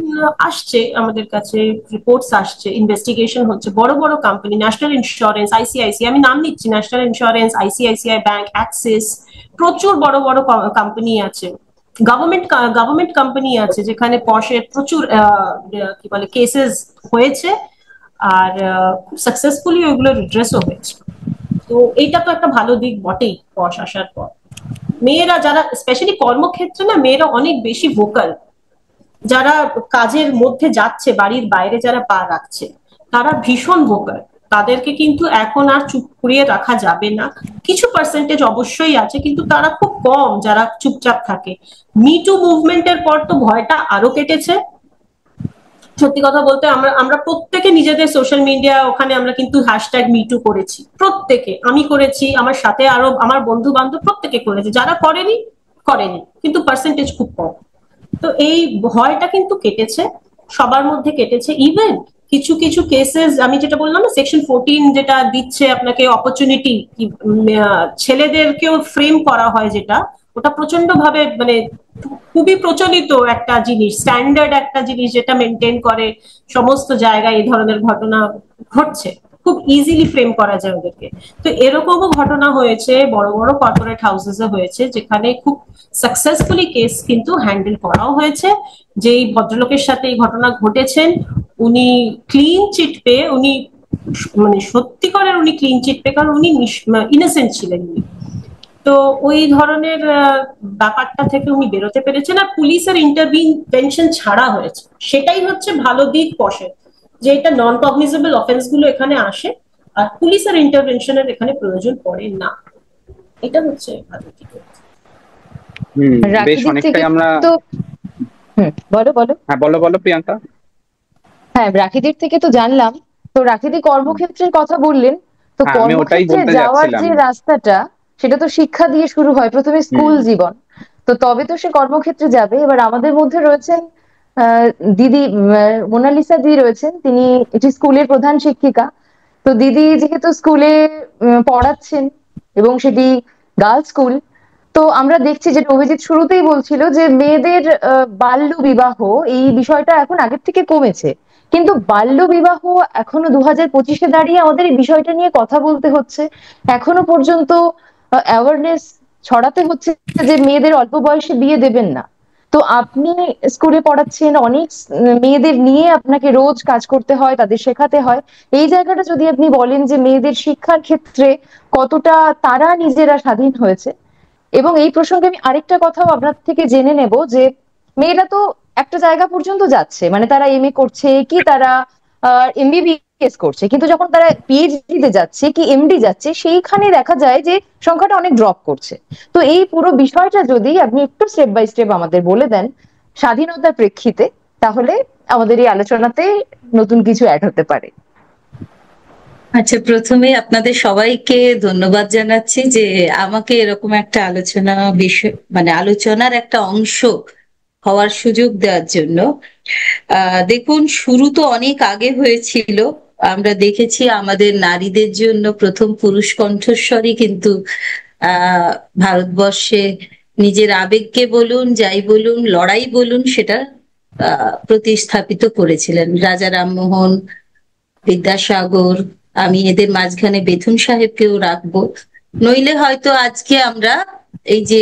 আসছে আমাদের কাছে রিপোর্টস আসছে, ইনভেস্টিগেশন হচ্ছে, বড় বড় কোম্পানি, ন্যাশনাল ইন্স্যুরেন্স, আইসিআইসিআই, আমি নাম নিচ্ছি, national insurance, ICICI bank, Axis, প্রচুর বড় বড় কোম্পানি আছে, গভর্নমেন্ট কোম্পানি আছে যেখানে পশের প্রচুর কি বলে কেসেস হয়েছে, আর খুব সাকসেসফুলি ওইগুলো রিড্রেসও হয়েছে। তো এইটা তো একটা ভালো দিক বটেই পশ আসার পর। মেয়েরা যারা স্পেশালি কর্মক্ষেত্রে না, মেয়েরা অনেক বেশি ভোকাল, যারা কাজের মধ্যে যাচ্ছে, বাড়ির বাইরে যারা পা রাখছে, তারা ভীষণ ভোকাল, তাদেরকে কিন্তু এখন আর চুপ করিয়ে রাখা যাবে না। কিছু পার্সেন্টেজ অবশ্যই আছে, কিন্তু তারা খুব কম যারা চুপচাপ থাকে। মিটু মুভমেন্টের পর তো ভয়টা আরো কেটেছে। সত্যি কথা বলতে আমরা প্রত্যেকে নিজেদের সোশ্যাল মিডিয়া ওখানে আমরা কিন্তু হ্যাশট্যাগ মিটু করেছি, প্রত্যেকে, আমি করেছি, আমার সাথে আরো আমার বন্ধু বান্ধব প্রত্যেকে করেছে, যারা করেনি, কিন্তু পার্সেন্টেজ খুব কম। তো এই ভয়টা কিন্তু কেটেছে, সবার মধ্যে কেটেছে। ইভেন কিছু কিছু কেসেস, আমি যেটা বললাম না, সেকশন 14 যেটা দিচ্ছে আপনাকে অপরচুনিটি, ছেলেদেরকেও ফ্রেম করা হয়, যেটা ওটা প্রচন্ড ভাবে মানে খুবই প্রচলিত একটা জিনিস, স্ট্যান্ডার্ড একটা জিনিস, যেটা মেনটেন করে সমস্ত জায়গায় এই ধরনের ঘটনা ঘটছে, খুব ইজিলি ফ্রেম করা যায় ওদেরকে। তো এরকমও ঘটনা হয়েছে বড় বড় কর্পোরেট হাউসেসে হয়েছে, যেখানে খুব সাকসেসফুলি কেস কিন্তু হ্যান্ডেল করাও হয়েছে। যেই ভদ্রলোকের সাথে এই ঘটনা ঘটেছেন, উনি ক্লিন চিট পেয়ে, উনি মানে সত্যিকারের উনি ক্লিন চিট পেয়ে, কারণ উনি ইনোসেন্ট ছিলেন উনি। তো ওই ধরনের ব্যাপারটা থেকে উনি বেরোতে পেরেছেন, আর পুলিশের ইন্টারভেনশন ছাড়া হয়েছে, সেটাই হচ্ছে ভালো দিক পশের, যে এটা নন কগনিজেবল অফেন্স গুলো এখানে আসে, আর পুলিশের ইন্টারভেনশনের এখানে প্রয়োজন পড়ে না, এটা হচ্ছে ভালো দিক। বেশ অনেকটাই আমরা বলো বলো। হ্যাঁ, বলো প্রিয়াঙ্কা। হ্যাঁ, রাখিদির থেকে তো জানলাম। তো রাখিদি কর্মক্ষেত্রের কথা বললেন, তো কর্মক্ষেত্রে যাওয়ার যে রাস্তাটা, সেটা তো শিক্ষা দিয়ে শুরু হয়, প্রথমে স্কুল জীবন, তো তবে তো সে কর্মক্ষেত্রে যাবে। এবার আমাদের মধ্যে রয়েছেন দিদি, মোনালিসা দি রয়েছেন, তিনি এটি স্কুলের প্রধান শিক্ষিকা। তো দিদি যেহেতু স্কুলে পড়াচ্ছেন এবং সেটি গার্লস স্কুল, তো আমরা দেখছি, যেটা অভিজিৎ শুরুতেই বলছিল, যে মেয়েদের বাল্য বিবাহ এই বিষয়টা এখন আগের থেকে কমেছে, কিন্তু বাল্য বিবাহ এখনো 2025-এ দাঁড়িয়ে আমাদের এই বিষয়টা নিয়ে কথা বলতে হচ্ছে, এখনো পর্যন্ত অ্যাওয়ারনেস ছড়াতে হচ্ছে যে মেয়েদের অল্প বয়সে বিয়ে দেবেন না। তো আপনি স্কুলে পড়াচ্ছেন, অনেক মেয়েদের নিয়ে আপনাকে রোজ কাজ করতে হয়, তাদের শেখাতে হয়, এই জায়গাটা যদি আপনি বলেন যে মেয়েদের শিক্ষার ক্ষেত্রে কতটা তারা নিজেরা স্বাধীন হয়েছে। এবং এই প্রসঙ্গে আমি আরেকটা কথাও আপনার থেকে জেনে নেব, যে মেয়েরা তো একটা জায়গা পর্যন্ত যাচ্ছে, মানে তারা এমএ করছে কি, তারা এমবিবিএস কেস করছে, কিন্তু যখন তারা পিএইচডি তে যাচ্ছে কি এমডি যাচ্ছে সেইখানে দেখা যায় যে সংখ্যাটা অনেক ড্রপ করছে। তো এই পুরো বিষয়টা যদি আপনি একটু স্টেপ বাই স্টেপ আমাদের বলে দেন স্বাধীনতার প্রেক্ষিতে, তাহলে আমাদের এই আলোচনাতে নতুন কিছু অ্যাড হতে পারে। আচ্ছা, প্রথমে আপনাদের সবাইকে ধন্যবাদ জানাচ্ছি যে আমাকে এরকম একটা আলোচনা বিষয় মানে আলোচনার একটা অংশ হওয়ার সুযোগ দেওয়ার জন্য। দেখুন, শুরু তো অনেক আগে হয়েছিল। আমরা দেখেছি আমাদের নারীদের জন্য প্রথম পুরুষ কণ্ঠস্বরই কিন্তু ভারতবর্ষে নিজের আবেগকে বলুন, যাই বলুন, লড়াই বলুন, সেটা প্রতিস্থাপিত করেছিলেন রাজা রামমোহন, বিদ্যাসাগর। আমি এদের মাঝখানে বেথুন সাহেবকেও রাখবো। নইলে হয়তো আজকে আমরা এই যে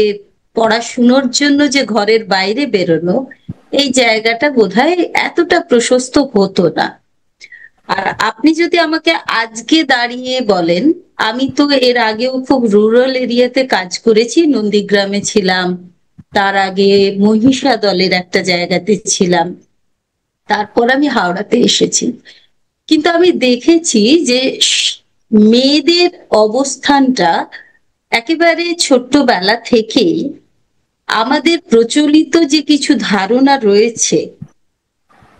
পড়াশুনোর জন্য যে ঘরের বাইরে বেরোনো, এই জায়গাটা বোধহয় এতটা প্রশস্ত হতো না। আর আপনি যদি আমাকে আজকে দাঁড়িয়ে বলেন, আমি তো এর আগেও খুব রুরাল এরিয়াতে কাজ করেছি, নন্দীগ্রামে ছিলাম, তার আগে মহিষা দলের একটা জায়গাতে ছিলাম, তারপর আমি হাওড়াতে এসেছি। কিন্তু আমি দেখেছি যে মেয়েদের অবস্থানটা একেবারে ছোট্টবেলা থেকেই আমাদের প্রচলিত যে কিছু ধারণা রয়েছে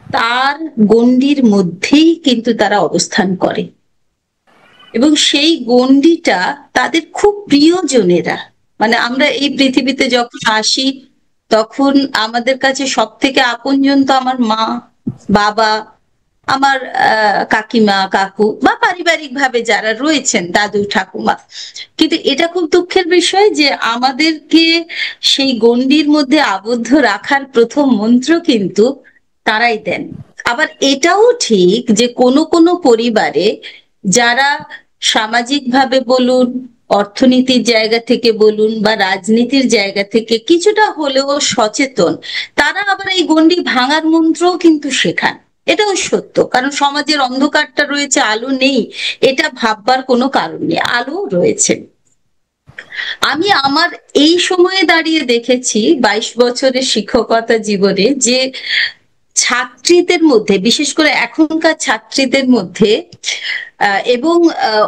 তার গণ্ডির মধ্যেই কিন্তু তারা অবস্থান করে, এবং সেই গণ্ডিটা তাদের খুব প্রিয়জনেরা, মানে আমরা এই পৃথিবীতে যখন আসি তখন আমাদের কাছে সব থেকে আপনজন তো আমার মা, বাবা, আমার কাকিমা, কাকু, বা পারিবারিক ভাবে যারা রয়েছেন দাদু, ঠাকুমা। কিন্তু এটা খুব দুঃখের বিষয় যে আমাদেরকে সেই গণ্ডির মধ্যে আবদ্ধ রাখার প্রথম মন্ত্র কিন্তু তারাই দেন। আবার এটাও ঠিক যে কোনো কোনো পরিবারে যারা সামাজিক ভাবে বলুন, অর্থনীতির জায়গা থেকে বলুন, বা রাজনীতির জায়গা থেকে কিছুটা হলেও সচেতন, তারা আবার এই গণ্ডি ভাঙার মন্ত্রও কিন্তু শেখান। এটাও সত্য, কারণ সমাজের অন্ধকারটা রয়েছে, আলো নেই এটা ভাববার কোনো কারণ নেই, আলো রয়েছে। আমি আমার এই সময়ে দাঁড়িয়ে দেখেছি 22 বছরের শিক্ষকতা জীবনে যে ছাত্রীদের মধ্যে, বিশেষ করে এখনকার ছাত্রীদের মধ্যে এবং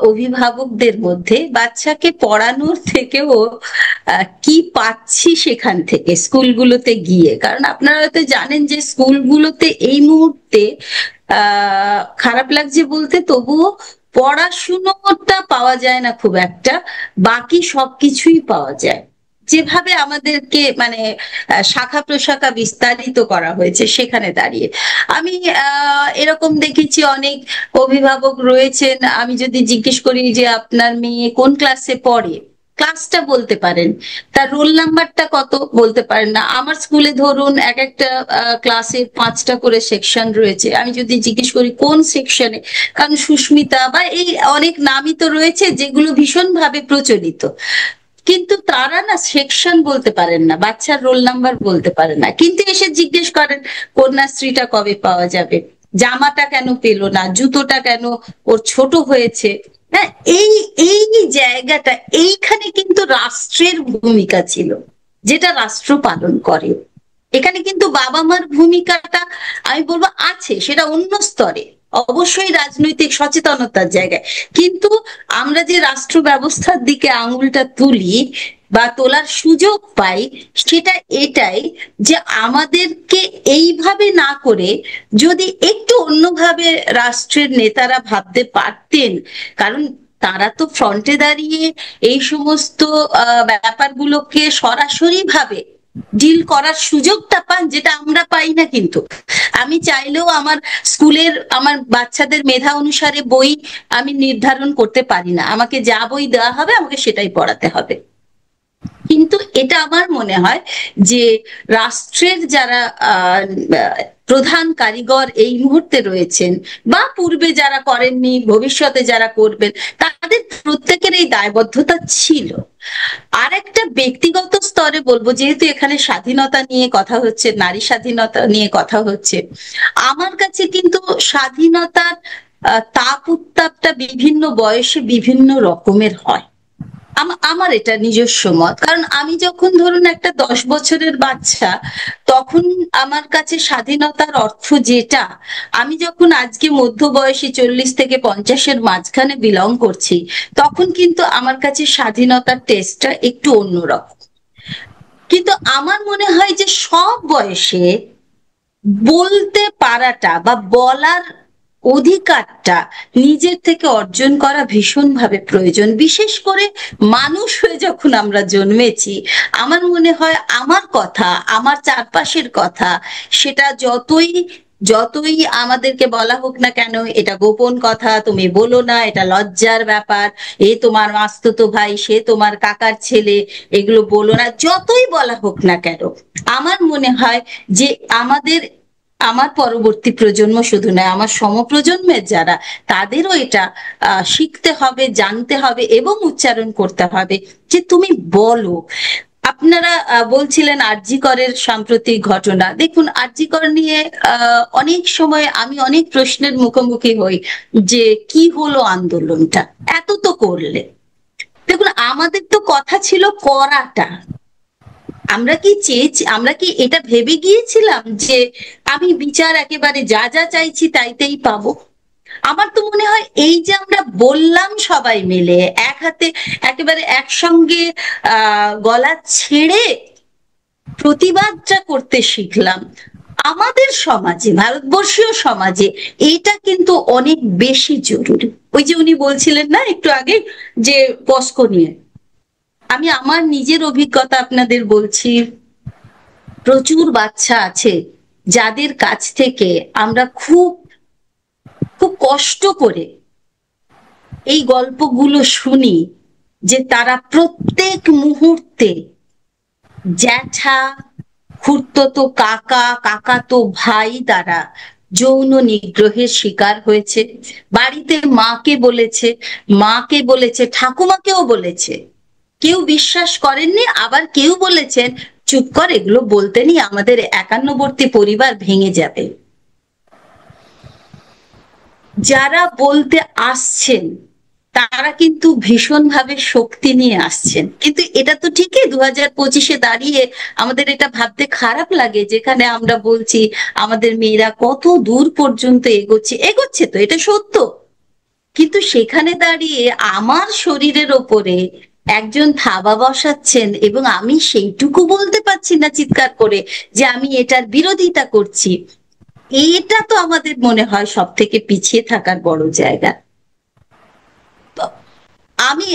অভিভাবকদের মধ্যে, বাচ্চাকে পড়ানোর থেকেও কি পাচ্ছি সেখান থেকে স্কুলগুলোতে গিয়ে। কারণ আপনারা হয়তো জানেন যে স্কুলগুলোতে এই মুহূর্তে খারাপ লাগছে বলতে, তবুও পড়াশুনোটা পাওয়া যায় না খুব একটা, বাকি সবকিছুই পাওয়া যায়। যেভাবে আমাদেরকে মানে শাখা প্রশাখা বিস্তারিত করা হয়েছে সেখানে দাঁড়িয়ে আমি এরকম দেখেছি অনেক অভিভাবক রয়েছেন। আমি যদি জিজ্ঞেস করি যে আপনার মেয়ে কোন ক্লাসে পড়ে, ক্লাসটা বলতে পারেন, তার রোল নাম্বারটা কত বলতে পারেন না। আমার স্কুলে ধরুন এক একটা ক্লাসে 5টা করে সেকশন রয়েছে, আমি যদি জিজ্ঞেস করি কোন সেকশনে, কারণ সুস্মিতা বা এই অনেক নামই তো রয়েছে যেগুলো ভীষণভাবে প্রচলিত, কিন্তু তারা না সেকশন বলতে পারেন না, বাচ্চার রোল নাম্বার বলতে পারেন না, কিন্তু এসে জিজ্ঞেস করেন কন্যাশ্রীটা কবে পাওয়া যাবে, জামাটা কেন পেলো না, জুতোটা কেন ওর ছোট হয়েছে। হ্যাঁ, এই এই জায়গাটা, এইখানে কিন্তু রাষ্ট্রের ভূমিকা ছিল, যেটা রাষ্ট্র পালন করে। এখানে কিন্তু বাবা মার ভূমিকাটা আমি বলবো আছে, সেটা অন্য স্তরে, অবশ্যই রাজনৈতিক সচেতনতার জায়গায়, কিন্তু আমরা যে রাষ্ট্র ব্যবস্থার দিকে আঙুলটা তুলি বা তোলার সুযোগ পাই, সেটা এটাই যে আমাদেরকে এইভাবে না করে যদি একটু অন্যভাবে রাষ্ট্রের নেতারা ভাবতে পারতেন, কারণ তারা তো ফ্রন্টে দাঁড়িয়ে এই সমস্ত ব্যাপারগুলোকে সরাসরি ভাবে ডিল করার সুযোগটা পান, যেটা আমরা পাই না। কিন্তু আমি চাইলেও আমার স্কুলের আমার বাচ্চাদের মেধা অনুসারে বই আমি নির্ধারণ করতে পারি না, আমাকে যা বই দেওয়া হবে আমাকে সেটাই পড়াতে হবে। কিন্তু এটা আমার মনে হয় যে রাষ্ট্রের যারা প্রধান কারিগর এই মুহূর্তে রয়েছেন, বা পূর্বে যারা করেননি, ভবিষ্যতে যারা করবেন, তাদের প্রত্যেকের এই দায়বদ্ধতা ছিল। আর একটা ব্যক্তিগত স্তরে বলবো, যেহেতু এখানে স্বাধীনতা নিয়ে কথা হচ্ছে, নারী স্বাধীনতা নিয়ে কথা হচ্ছে, আমার কাছে কিন্তু স্বাধীনতার তাপ উত্তাপটা বিভিন্ন বয়সে বিভিন্ন রকমের হয়। আমার এটা নিজস্ব মত, কারণ আমি যখন ধরুন একটা 10 বছরের বাচ্চা, তখন আমার কাছে স্বাধীনতার অর্থ যেটা, আমি যখন আজকে মধ্যবয়সী 40 থেকে 50-এর মাঝখানে বিলং করছি, তখন কিন্তু আমার কাছে স্বাধীনতার টেস্টটা একটু অন্যরকম। কিন্তু আমার মনে হয় যে সব বয়সে বলতে পারাটা বা বলার অধিকারটা নিজের থেকে অর্জন করা ভীষণভাবে প্রয়োজন। বিশেষ করে মানুষ হয়ে যখন আমরা জন্মেছি, আমার মনে হয় আমার কথা, আমার চারপাশের কথা, সেটা যতই যতই আমাদেরকে বলা হোক না কেন এটা গোপন কথা, তুমি বলো না, এটা লজ্জার ব্যাপার, এ তোমার মাস্তুতো ভাই, সে তোমার কাকার ছেলে, এগুলো বলো না, যতই বলা হোক না কেন, আমার মনে হয় যে আমার পরবর্তী প্রজন্ম শুধু নয়, আমার সমপ্রজন্মের যারা, তাদেরও এটা শিখতে হবে, জানতে হবে এবং উচ্চারণ করতে হবে যে তুমি বলো। আপনারা বলছিলেন আরজি করের সাম্প্রতিক ঘটনা। দেখুন, আরজি কর নিয়ে অনেক সময় আমি অনেক প্রশ্নের মুখোমুখি হই যে কি হলো আন্দোলনটা, এত তো করলে। দেখুন, আমাদের তো কথা ছিল করাটা। আমরা কি এটা ভেবে গিয়েছিলাম যে আমি বিচার একেবারে যা যা চাইছি তাইতেই পাবো? আমার তো মনে হয় এই যে আমরা বললাম সবাই মিলে এক হাতে একেবারে একসঙ্গে গলা ছেড়ে প্রতিবাদটা করতে শিখলাম, আমাদের সমাজে, ভারতবর্ষীয় সমাজে এটা কিন্তু অনেক বেশি জরুরি। ওই যে উনি বলছিলেন না একটু আগে যে পস্কো নিয়ে, আমি আমার নিজের অভিজ্ঞতা আপনাদের বলছি। প্রচুর বাচ্চা আছে যাদের কাছ থেকে আমরা খুব খুব কষ্ট করে এই গল্পগুলো শুনি, যে তারা প্রত্যেক মুহূর্তে জ্যাঠা, খুড়তুতো কাকা, কাকাতো ভাই দ্বারা যৌন নিগ্রহের শিকার হয়েছে। বাড়িতে মাকে বলেছে, ঠাকুমাকেও বলেছে, কেউ বিশ্বাস করেননি, আবার কেউ বলেছেন চুপ কর, এগুলো বলতে নি, আমাদের একান্নবর্তী পরিবার ভেঙে যাবে। যারা বলতে আসছেন তারা কিন্তু ভীষণভাবে শক্তি নিয়ে আসছেন। কিন্তু এটা তো ঠিকই 2025-এ দাঁড়িয়ে আমাদের এটা ভাবতে খারাপ লাগে, যেখানে আমরা বলছি আমাদের মেয়েরা কত দূর পর্যন্ত এগোচ্ছে তো এটা সত্য, কিন্তু সেখানে দাঁড়িয়ে আমার শরীরের ওপরে একজন থাবা বসাচ্ছেন এবং আমি সেইটুকু বলতে পারছি না চিৎকার করে যে আমি এটার বিরোধিতা করছি। এটা তো আমাদের মনে হয় সব থেকে পিছিয়ে থাকার বড় জায়গা। আমি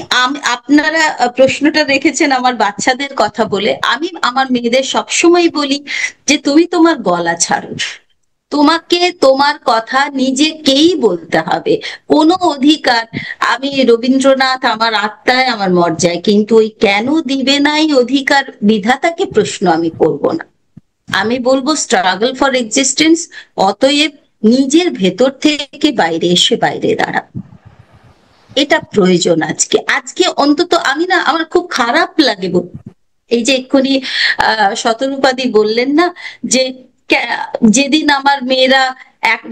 আপনারা প্রশ্নটা রেখেছেন আমার বাচ্চাদের কথা বলে, আমি আমার মেয়েদের সবসময় বলি যে তুমি তোমার গলা ছাড়ো, তোমাকে তোমার কথা নিজেকেই বলতে হবে। কোনো অধিকার, আমি রবীন্দ্রনাথ আমার আত্মায় আমার মর্যায়, কিন্তু ওই কেন দিবে না এই অধিকার বিধাতাকে প্রশ্ন আমি করব না। আমি বলবো স্ট্রাগল ফর এক্সিস্টেন্স, অতএব নিজের ভেতর থেকে বাইরে এসে বাইরে দাঁড়া, এটা প্রয়োজন। আজকে অন্তত আমি না, আমার খুব খারাপ লাগে। এই যে এক্ষুনি শতরূপাদি বললেন না যে যেদিন আমার মেয়েরা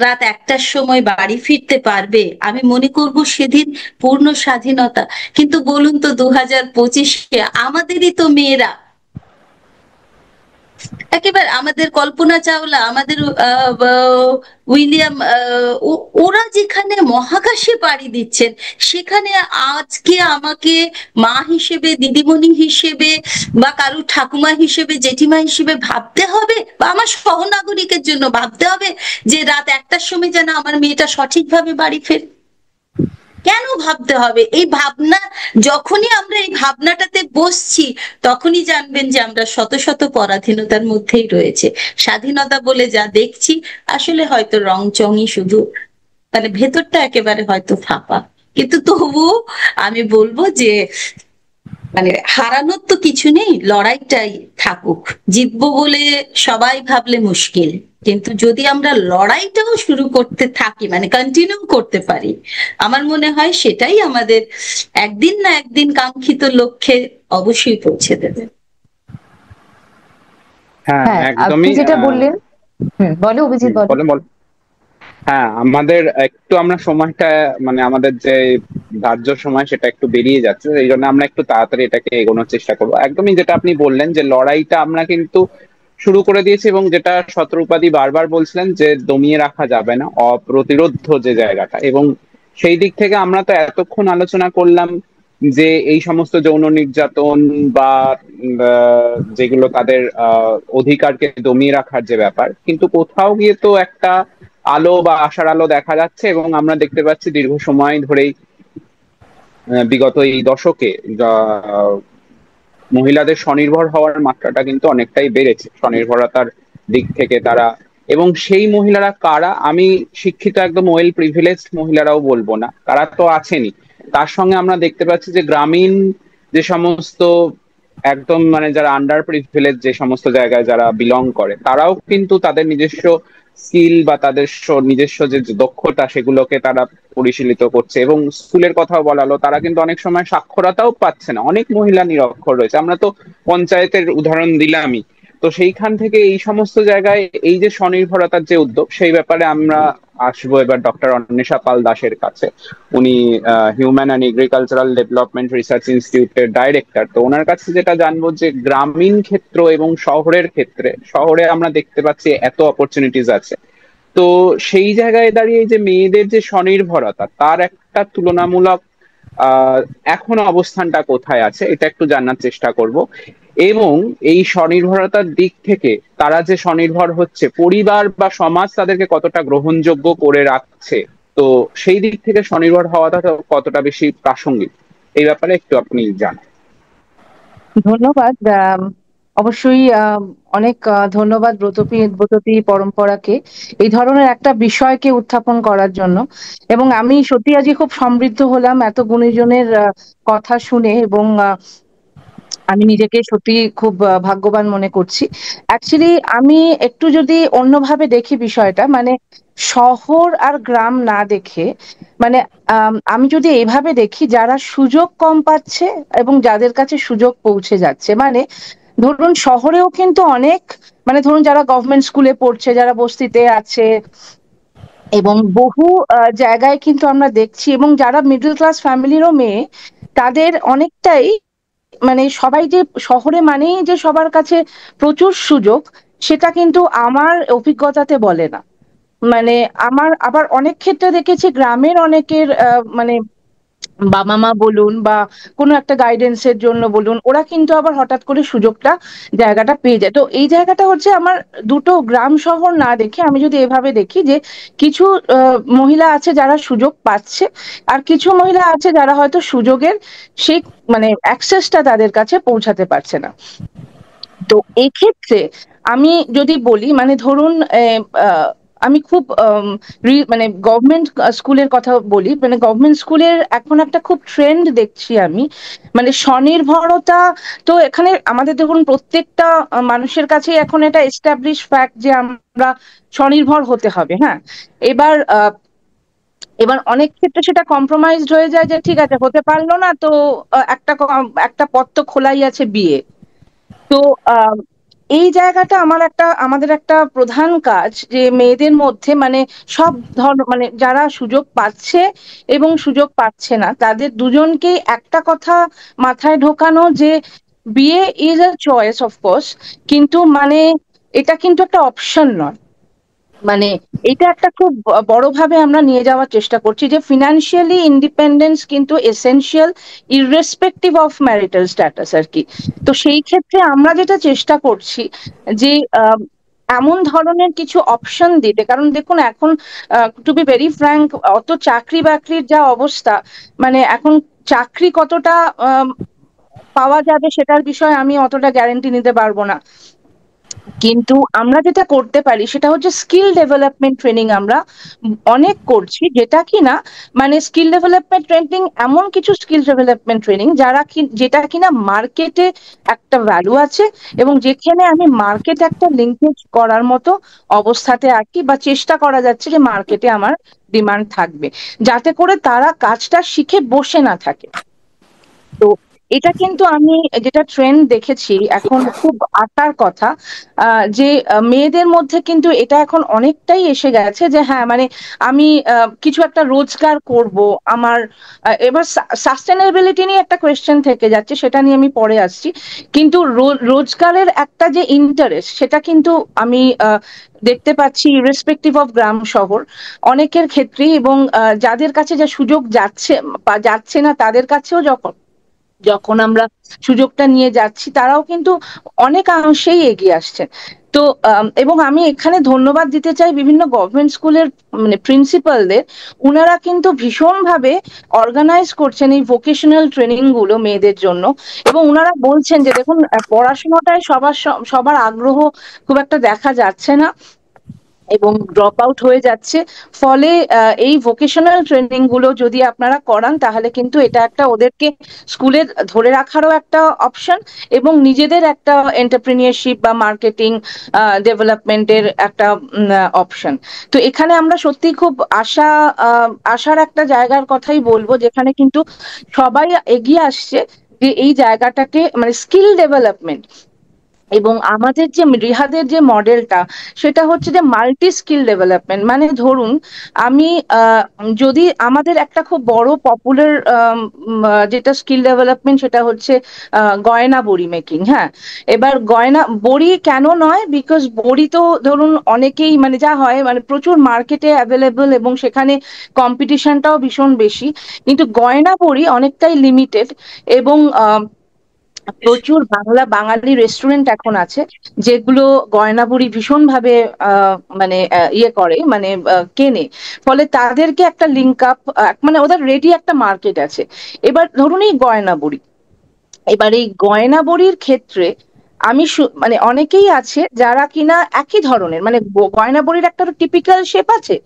রাত 1টার সময় বাড়ি ফিরতে পারবে, আমি মনে করব সেদিন পূর্ণ স্বাধীনতা। কিন্তু বলুন তো 2025-এ আমাদেরই তো মেয়েরা, একেবারে আমাদের কল্পনা চাওলা, আমাদের উইলিয়াম, ওরা যেখানে মহাকাশে পাড়ি দিচ্ছেন, সেখানে আজকে আমাকে মা হিসেবে, দিদিমণি হিসেবে, বা কারো ঠাকুমা হিসেবে, জেঠিমা হিসেবে ভাবতে হবে, বা আমার সহনাগরিকের জন্য ভাবতে হবে যে রাত 1টার সময় যেন আমার মেয়েটা সঠিকভাবে বাড়ি ফেরে? কেন ভাবতে হবে? এই ভাবনা, যখনই আমরা এই ভাবনাটাতে বসছি, তখনই জানবেন যে আমরা শত শত পরাধীনতার মধ্যেই রয়েছে। স্বাধীনতা বলে যা দেখছি আসলে হয়তো রং চঙই শুধু, মানে ভেতরটা একেবারে হয়তো ফাঁপা। কিন্তু তবুও আমি বলবো যে মানে হারানোর তো কিছু নেই, লড়াইটাই থাকুক। জিতবো বলে সবাই ভাবলে মুশকিল, কিন্তু যদি আমরা লড়াইটাও শুরু করতে থাকি, মানে কন্টিনিউ করতে পারি, আমার মনে হয় সেটাই আমাদের একদিন না একদিন কাঙ্ক্ষিত লক্ষ্যে অবশ্যই পৌঁছে দেবে। হ্যাঁ, একদমই। যেটা বললেন, বলো অভিজিৎ, বলো। হ্যাঁ, আমাদের একটু আমরা সময়টা, মানে আমাদের যে ধার্য সময় সেটা একটু বেরিয়ে যাচ্ছে, এই জন্য আমরা একটু তাড়াতাড়ি এটাকে এগোনোর চেষ্টা করবো। একদমই যেটা আপনি বললেন যে লড়াইটা আমরা কিন্তু শুরু করে দিয়েছি, এবং যেটা শতরূপাদি বারবার বলছিলেন যে দমিয়ে রাখা যাবে না, অপ্রতিরোধ্য যে জায়গাটা। এবং সেই দিক থেকে আমরা তো এতক্ষণ আলোচনা করলাম যে এই সমস্ত যৌন নির্যাতন বা যেগুলো তাদের অধিকারকে দমিয়ে রাখার যে ব্যাপার, কিন্তু কোথাও গিয়ে তো একটা আলো বা আশার আলো দেখা যাচ্ছে। এবং আমরা দেখতে পাচ্ছি দীর্ঘ সময় ধরেই বিগত এই দশকে মহিলাদের স্বনির্ভর হওয়ার মাত্রাটা কিন্তু অনেকটাই বেড়েছে, স্বনির্ভরতার দিক থেকে তারা। এবং সেই মহিলারা কারা, আমি শিক্ষিত একদম ওয়েল প্রিভিলেজড মহিলারাও বলবো না, তারা তো আছেনই, তার সঙ্গে আমরা দেখতে পাচ্ছি যে গ্রামীণ যে সমস্ত একদম মানে যারা আন্ডার প্রিভিলেজ যে সমস্ত জায়গায় যারা বিলং করে, তারাও কিন্তু তাদের নিজস্ব স্কিল বা তাদের নিজস্ব যে দক্ষতা সেগুলোকে তারা পরিশীলিত করছে। এবং স্কুলের কথাও বলালো, তারা কিন্তু অনেক সময় সাক্ষরতাও পাচ্ছে না, অনেক মহিলা নিরক্ষর রয়েছে, আমরা তো পঞ্চায়েতের উদাহরণ দিলামই। তো সেইখান থেকে এই সমস্ত জায়গায় এই যে স্বনির্ভরতার যে উদ্যোগ, সেই ব্যাপারে আমরা আসবো এবার ডক্টর অন্বেষা পাল দাসের কাছে। উনি human and agricultural development research ইনস্টিটিউটের ডাইরেক্টর। তো ওনার কাছে যেটা জানবো যে গ্রামীণ ক্ষেত্র এবং শহরের ক্ষেত্রে, শহরে আমরা দেখতে পাচ্ছি এত অপরচুনিটিস আছে, তো সেই জায়গায় দাঁড়িয়ে যে মেয়েদের যে স্বনির্ভরতা তার একটা তুলনামূলক এখন অবস্থানটা কোথায় আছে এটা একটু জানার চেষ্টা করব। এবং এই স্বনির্ভরতার দিক থেকে তারা যে স্বনির্ভর হচ্ছে, পরিবার বা সমাজ তাদেরকে কতটা গ্রহণযোগ্য করে রাখছে, তো সেই দিক থেকে স্বনির্ভর হওয়াটা কতটা বেশি প্রাসঙ্গিক, এই ব্যাপারে একটু আপনি জানান। ধন্যবাদ। অবশ্যই অনেক ধন্যবাদ ব্রততী পরম্পরাকে এই ধরনের একটা বিষয়কে উত্থাপন করার জন্য। এবং আমি সত্যি আজকে খুব সমৃদ্ধ হলাম এত গুণীজনের কথা শুনে, এবং আমি নিজেকে সত্যি খুব ভাগ্যবান মনে করছি। অ্যাকচুয়ালি আমি একটু যদি অন্যভাবে দেখি বিষয়টা, মানে শহর আর গ্রাম না দেখে, মানে আমি যদি এইভাবে দেখি, যারা সুযোগ কম পাচ্ছে এবং যাদের কাছে সুযোগ পৌঁছে যাচ্ছে, মানে ধরুন শহরেও কিন্তু অনেক, মানে ধরুন যারা গভর্নমেন্ট স্কুলে পড়ছে, যারা বস্তিতে আছে, এবং বহু জায়গায় কিন্তু আমরা দেখছি, এবং যারা মিডল ক্লাস ফ্যামিলিরও মেয়ে, তাদের অনেকটাই, মানে সবাই যে শহরে মানেই যে সবার কাছে প্রচুর সুযোগ, সেটা কিন্তু আমার অভিজ্ঞতাতে বলে না। মানে আমার আবার অনেক ক্ষেত্রে দেখেছি গ্রামের অনেকের মানে বাবা মা বলুন বা কোনো একটা গাইডেন্সের জন্য বলুন, ওরা কিন্তু আবার হঠাৎ করে সুযোগটা, জায়গাটা পেয়ে যায়। তো এই জায়গাটা হচ্ছে আমার, দুটো গ্রাম শহর না দেখে আমি যদি এভাবে দেখি যে কিছু মহিলা আছে যারা সুযোগ পাচ্ছে, আর কিছু মহিলা আছে যারা হয়তো সুযোগের সেই মানে অ্যাক্সেসটা তাদের কাছে পৌঁছাতে পারছে না। তো এক্ষেত্রে আমি যদি বলি, মানে ধরুন আমি খুব মানে গভর্নমেন্ট স্কুলের কথা বলি, মানে গভর্নমেন্ট স্কুলের এখন একটা খুব ট্রেন্ড দেখছি আমি, মানে স্বনির্ভরতা। তো এখানে আমাদের দেখুন প্রত্যেকটা মানুষের কাছে এখন এটা এস্টাবলিশ ফ্যাক্ট যে আমরা স্বনির্ভর হতে হবে। হ্যাঁ, এবার এবার অনেক ক্ষেত্রে সেটা কম্প্রোমাইজড হয়ে যায় যে ঠিক আছে, হতে পারলো না তো একটা পথ তো খোলাই আছে, বিয়ে। তো এই জায়গাটা আমাদের একটা প্রধান কাজ, যে মেয়েদের মধ্যে মানে সব মানে যারা সুযোগ পাচ্ছে এবং সুযোগ পাচ্ছে না, তাদের দুজনকেই একটা কথা মাথায় ঢোকানো যে বিয়ে is a choice of course, কিন্তু মানে এটা কিন্তু একটা অপশন নয়। মানে এটা একটা খুব বড়ভাবে আমরা নিয়ে যাওয়ার চেষ্টা করছি যে ফিনান্সিয়ালি ইন্ডিপেন্ডেন্স কিন্তু essential, irrespective of marital status আর কি। তো সেই ক্ষেত্রে আমরা যেটা চেষ্টা করছি যে এমন ধরনের কিছু অপশন দিতে, কারণ দেখুন এখন টু বি ভেরি ফ্র্যাঙ্ক, অত চাকরি বাকরির যা অবস্থা, মানে এখন চাকরি কতটা পাওয়া যাবে সেটার বিষয়ে আমি অতটা গ্যারান্টি নিতে পারবো না। কিন্তু আমরা যেটা করতে পারি সেটা হচ্ছে স্কিল ডেভেলপমেন্ট ট্রেনিং আমরা অনেক করছি, যেটা কিনা মানে স্কিল ডেভেলপমেন্ট ট্রেনিং, এমন কিছু স্কিল ডেভেলপমেন্ট ট্রেনিং যেটা কিনা মার্কেটে একটা ভ্যালু আছে, এবং যেখানে আমি মার্কেট একটা লিঙ্কেজ করার মতো অবস্থাতে আছি, বা চেষ্টা করা যাচ্ছে যে মার্কেটে আমার ডিমান্ড থাকবে, যাতে করে তারা কাজটা শিখে বসে না থাকে। তো এটা কিন্তু আমি যেটা ট্রেন্ড দেখেছি এখন খুব আশার কথা, যে মেয়েদের মধ্যে কিন্তু এটা এখন অনেকটাই এসে গেছে যে হ্যাঁ মানে আমি কিছু একটা রোজগার করব আমার। এবার সাস্টেনেবিলিটি নিয়ে একটা কোয়েশ্চেন থেকে যাচ্ছে, সেটা নিয়ে আমি পরে আসছি। কিন্তু রোজগারের একটা যে ইন্টারেস্ট, সেটা কিন্তু আমি দেখতে পাচ্ছি ইরেসপেক্টিভ অফ গ্রাম শহর অনেকের ক্ষেত্রেই, এবং যাদের কাছে যা সুযোগ যাচ্ছে বা যাচ্ছে না তাদের কাছেও যখন যখন আমরা সুযোগটা নিয়ে যাচ্ছি তারাও কিন্তু অনেকাংশেই এগিয়ে আসছে। তো এবং আমি এখানে ধন্যবাদ দিতে চাই বিভিন্ন গভর্নমেন্ট স্কুলের মানে প্রিন্সিপালদের। ওনারা কিন্তু ভীষণভাবে অর্গানাইজ করছেন এই ভোকেশনাল ট্রেনিং গুলো মেয়েদের জন্য, এবং ওনারা বলছেন যে দেখুন পড়াশোনাটায় সবার আগ্রহ খুব একটা দেখা যাচ্ছে না এবং ড্রপ আউট হয়ে যাচ্ছে। ফলে এই ভোকেশনাল ট্রেনিং গুলো যদি আপনারা করান তাহলে কিন্তু এটা একটা ওদেরকে স্কুলে ধরে রাখারও একটা অপশন এবং নিজেদের একটা এন্টারপ্রেনিয়ারশিপ বা মার্কেটিং ডেভেলপমেন্টের একটা অপশন। তো এখানে আমরা সত্যি খুব আশার একটা জায়গার কথাই বলবো, যেখানে কিন্তু সবাই এগিয়ে আসছে যে এই জায়গাটাকে মানে স্কিল ডেভেলপমেন্ট। এবং আমাদের যে রিহাদের যে মডেলটা সেটা হচ্ছে যে মাল্টি স্কিল ডেভেলপমেন্ট। মানে ধরুন আমি যদি আমাদের একটা খুব বড় পপুলার যেটা স্কিল ডেভেলপমেন্ট সেটা হচ্ছে গয়না বড়ি মেকিং। হ্যাঁ, এবার গয়না বড়ি কেন নয়, বিকজ বড়ি তো ধরুন অনেকেই মানে যা হয় মানে প্রচুর মার্কেটে অ্যাভেলেবল এবং সেখানে কম্পিটিশনটাও ভীষণ বেশি, কিন্তু গয়না বড়ি অনেকটাই লিমিটেড। এবং প্রচুর বাঙালি রেস্টুরেন্ট এখন আছে যেগুলো গয়নাবড়ি ভীষণ ভাবে মানে ইয়ে করে মানে কেনে। ফলে তাদেরকে একটা লিঙ্ক আপ মানে ওদের রেডি একটা মার্কেট আছে। এবার ধরুন এই গয়নাবড়ি, এবার এই গয়নাবড়ির ক্ষেত্রে আমি মানে অনেকেই আছে যারা কিনা একই ধরনের মানে গয়নাবড়ির একটা টিপিক্যাল শেপ আছে।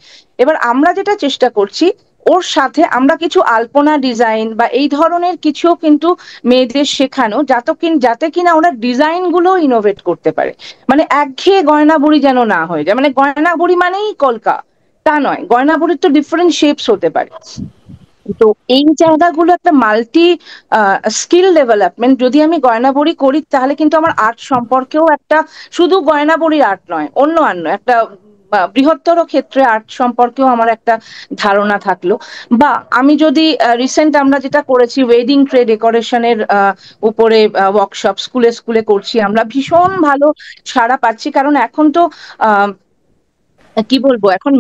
এবার আমরা যেটা চেষ্টা করছি ওর সাথে আমরা কিছু আলপনা ডিজাইন বা এই ধরনের কিছু কিন্তু মেয়েদের শেখানো, যাতে কিনা ওরা ডিজাইন গুলো ইনোভেট করতে পারে। মানে একঘেয়ে গয়নাবড়ি যেন না হয়ে যায়, মানে গয়নাবড়ি মানেই কলকা তা নয়, গয়নাবড়ির তো ডিফারেন্ট শেপস হতে পারে। তো এই জায়গাগুলো একটা মাল্টি স্কিল ডেভেলপমেন্ট যদি আমি গয়নাবড়ি করি তাহলে কিন্তু আমার আর্ট সম্পর্কেও একটা শুধু গয়নাবড়ির আর্ট নয়, অন্য একটা বৃহত্তর ক্ষেত্রে আর্ট সম্পর্কেও আমার একটা ধারণা থাকলো। বা আমি যদি রিসেন্ট আমরা যেটা করেছি ওয়েডিং ট্রে ডেকোরেশনের উপরে ওয়ার্কশপ স্কুলে স্কুলে করছি, আমরা ভীষণ ভালো সাড়া পাচ্ছি। কারণ এখন তো কি বলবো, এখন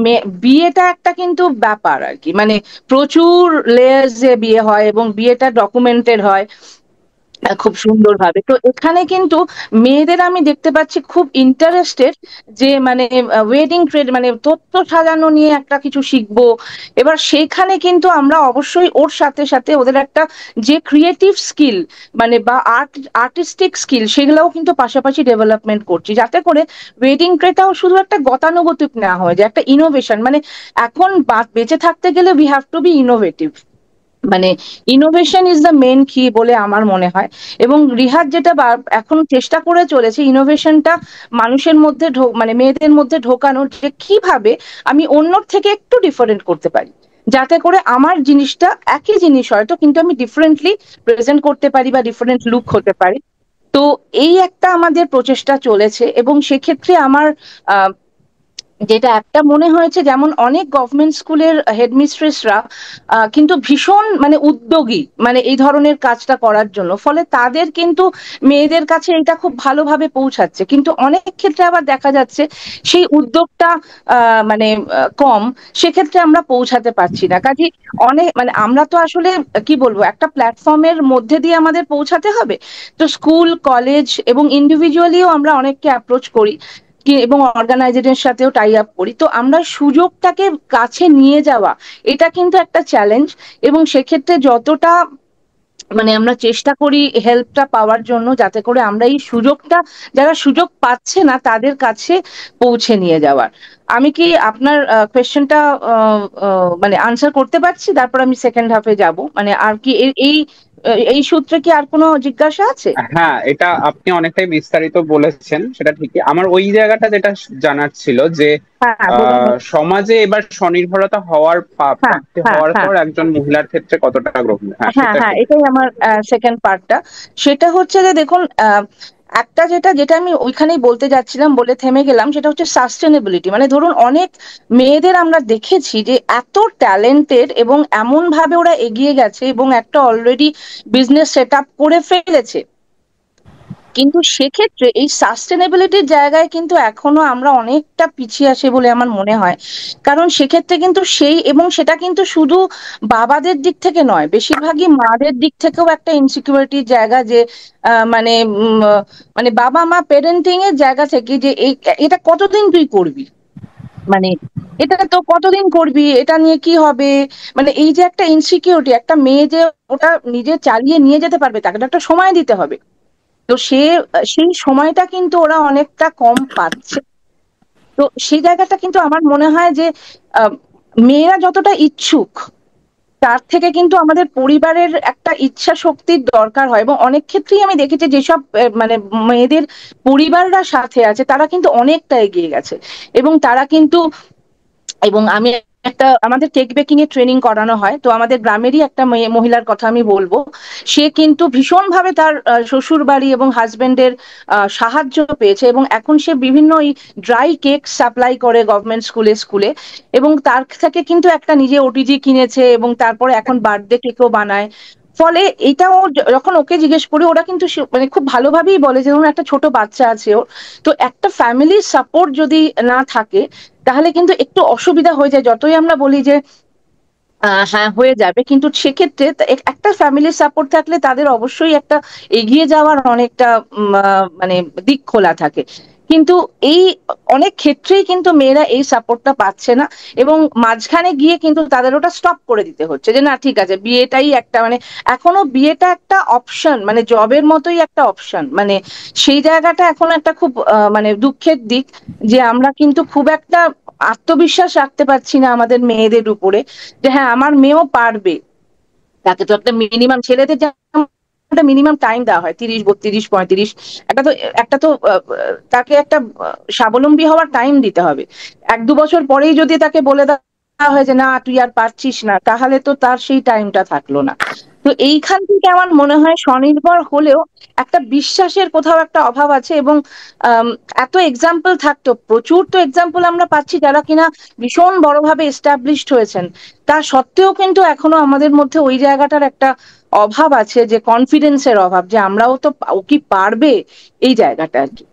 বিয়েটা একটা কিন্তু ব্যাপার আর কি, মানে প্রচুর লেয়ার্স যে বিয়ে হয় এবং বিয়েটা ডকুমেন্টেড হয় খুব সুন্দরভাবে। তো এখানে কিন্তু মেয়েদের আমি দেখতে পাচ্ছি খুব ইন্টারেস্টেড যে মানে ওয়েডিং ট্রেড মানে তত্ত্ব সাজানো নিয়ে একটা কিছু শিখবো। এবার সেইখানে কিন্তু আমরা অবশ্যই ওর সাথে সাথে ওদের একটা যে ক্রিয়েটিভ স্কিল মানে বা আর্টিস্টিক স্কিল সেগুলোও কিন্তু পাশাপাশি ডেভেলপমেন্ট করছি, যাতে করে ওয়েডিং ট্রেটাও শুধু একটা গতানুগতিক না হয়, যে একটা ইনোভেশন। মানে এখন বেঁচে থাকতে গেলে we have to be innovative, মানে ইনোভেশন ইজ দ্য মেন কি বলে আমার মনে হয়। এবং রিহাদ যেটা এখন চেষ্টা করে চলেছে ইনোভেশনটা মানুষের মধ্যে মানে মেয়েদের মধ্যে ঢোকানোর, যে কিভাবে আমি অন্যর থেকে একটু ডিফারেন্ট করতে পারি, যাতে করে আমার জিনিসটা একই জিনিস হয়তো কিন্তু আমি ডিফারেন্টলি প্রেজেন্ট করতে পারি বা ডিফারেন্ট লুক হতে পারি। তো এই একটা আমাদের প্রচেষ্টা চলেছে এবং সেক্ষেত্রে আমার যেটা একটা মনে হয়েছে, যেমন অনেক গভর্নমেন্ট স্কুলের হেডমিস্ট্রেসরা কিন্তু ভীষণ মানে উদ্যোগী মানে এই ধরনের কাজটা করার জন্য, ফলে তাদের কিন্তু মেয়েদের কাছে এটা খুব ভালোভাবে পৌঁছাচ্ছে। কিন্তু অনেক ক্ষেত্রে আবার দেখা যাচ্ছে সেই উদ্যোগটা মানে কম, সেক্ষেত্রে আমরা পৌঁছাতে পারছি না। কাজে অনেক মানে আমরা তো আসলে কি বলবো একটা প্ল্যাটফর্মের মধ্যে দিয়ে আমাদের পৌঁছাতে হবে। তো স্কুল কলেজ এবং ইন্ডিভিজুয়ালিও আমরা অনেককে অ্যাপ্রোচ করি এবং অর্গানাইজেশনের সাথেও টাই আপ করি। তো আমরা সুযোগটাকে কাছে নিয়ে যাওয়া এটা কিন্তু একটা চ্যালেঞ্জ, এবং সেক্ষেত্রে যতটা মানে আমরা চেষ্টা করি হেল্পটা পাওয়ার জন্য, যাতে করে আমরা এই সুযোগটা যারা সুযোগ পাচ্ছে না তাদের কাছে পৌঁছে নিয়ে যাওয়ার। আমি কি আপনার কোয়েশ্চেনটা মানে আনসার করতে পারছি? তারপর আমি সেকেন্ড হাফে যাব, মানে আর কি এই এই সূত্রে কি আর কোনো জিজ্ঞাসা আছে? হ্যাঁ, এটা আপনি অনেকটাই বিস্তারিত বলেছেন, সেটা ঠিকই। আমার ওই জায়গাটা যেটা জানার ছিল যে হ্যাঁ বলুন বলুন। সমাজে এবার স্বনির্ভরতা হওয়ার হ্যাঁ প্রাপ্তি হ্যাঁ হওয়ার হ্যাঁ পর একজন মহিলার ক্ষেত্রে কতটা গ্রহণ, হ্যাঁ হ্যাঁ সেটা হ্যাঁ একটু এটাই আমার সেকেন্ড পার্টটা। সেটা হচ্ছে যে দেখুন, একটা যেটা যেটা আমি ওইখানেই বলতে যাচ্ছিলাম, বলে থেমে গেলাম, সেটা হচ্ছে সাস্টেনেবিলিটি। মানে ধরুন অনেক মেয়েদের আমরা দেখেছি যে এত ট্যালেন্টেড এবং এমন ভাবে ওরা এগিয়ে গেছে এবং একটা অলরেডি বিজনেস সেট আপ করে ফেলেছে, কিন্তু সেক্ষেত্রে এই সাস্টেনেবিলিটির জায়গায় কিন্তু এখনো আমরা অনেকটা পিছিয়ে আছি বলে আমার মনে হয়। কারণ সেক্ষেত্রে কিন্তু সেই, এবং সেটা কিন্তু শুধু বাবাদের দিক থেকে নয়, বেশিরভাগই মাদের দিক থেকেও একটা ইনসিকিউরিটির জায়গা, যে মানে মানে বাবা মা পেরেন্টিং এর জায়গা থেকে, যে এই এটা কতদিন তুই করবি, মানে এটা তো কতদিন করবি, এটা নিয়ে কি হবে, মানে এই যে একটা ইনসিকিউরিটি, একটা মেয়ে যে ওটা নিজে চালিয়ে নিয়ে যেতে পারবে তাকে তো একটা সময় দিতে হবে। তো সেই সময়টা কিন্তু ওরা অনেকটা কম পাচ্ছে। তো সেই জায়গাটা কিন্তু আমার মনে হয় যে আহ, মেয়েরা যতটা ইচ্ছুক, তার থেকে কিন্তু আমাদের পরিবারের একটা ইচ্ছা শক্তির দরকার হয়। এবং অনেক ক্ষেত্রেই আমি দেখেছি যেসব মানে মেয়েদের পরিবাররা সাথে আছে, তারা কিন্তু অনেকটা এগিয়ে গেছে। এবং তারা কিন্তু, এবং আমি একটা, আমাদের কেক বেকিং এর ট্রেনিং করানো হয়, তো আমাদের গ্রামেরই একটা মহিলার কথা আমি বলবো। সে কিন্তু ভীষণভাবে তার শ্বশুর বাড়ি এবং হাজবেন্ডের সাহায্য পেয়েছে, এবং এখন সে বিভিন্ন ওই ড্রাই কেক সাপ্লাই করে গভর্নমেন্ট স্কুলে স্কুলে, এবং তার থেকে কিন্তু একটা নিজে ওটিজি কিনেছে, এবং তারপরে এখন বার্থডে কেকও বানায়। ফলে এটাও যখন ওকে জিজ্ঞেস করি, ওরা কিন্তু মানে খুব ভালোভাবেই বলে যে ধরুন একটা ছোট বাচ্চা আছে ওর, তো একটা ফ্যামিলির সাপোর্ট যদি না থাকে তাহলে কিন্তু একটু অসুবিধা হয়ে যায়। যতই আমরা বলি যে হ্যাঁ হয়ে যাবে, কিন্তু সেক্ষেত্রে একটা ফ্যামিলির সাপোর্ট থাকলে তাদের অবশ্যই একটা এগিয়ে যাওয়ার অনেকটা মানে দিক খোলা থাকে। কিন্তু এই অনেক ক্ষেত্রেই কিন্তু মেয়েরা এই সাপোর্টটা পাচ্ছে না, এবং মাঝখানে গিয়ে কিন্তু তাদের ওটা স্টপ করে দিতে হচ্ছে, যে না ঠিক আছে বিয়েটাই একটা, মানে এখনো বিয়েটা একটা অপশন, মানে জবের মতোই একটা অপশন। মানে সেই জায়গাটা এখন একটা খুব মানে দুঃখের দিক, যে আমরা কিন্তু খুব একটা আত্মবিশ্বাস রাখতে পারছি না আমাদের মেয়েদের উপরে, যে হ্যাঁ আমার মেয়েও পারবে। তাকে তো একটা মিনিমাম, ছেলেদের একটা মিনিমাম টাইম দেওয়া হয় 30, 32, 35, একটা তো একটা তো তাকে একটা স্বাবলম্বী হওয়ার টাইম দিতে হবে। 1-2 বছর পরেই যদি তাকে বলে দেওয়া হয় যে না তুই আর পারছিস না, তাহলে তো তার সেই টাইমটা থাকলো না। তো এইখান থেকে আমার মনে হয় স্বনির্ভর হলেও একটা বিশ্বাসের কোথাও একটা অভাব আছে। এবং আম, এত এক্সাম্পল থাকতো, প্রচুর তো এক্সাম্পল আমরা পাচ্ছি যারা কিনা ভীষণ বড়ভাবে এস্টাবলিশড হয়েছেন, তা সত্ত্বেও কিন্তু এখনো আমাদের মধ্যে ওই জায়গাটার একটা অভাব আছে, যে কনফিডেন্সের অভাব, যে আমরাও তো ও কি পারবে, এই জায়গাটা আর কি।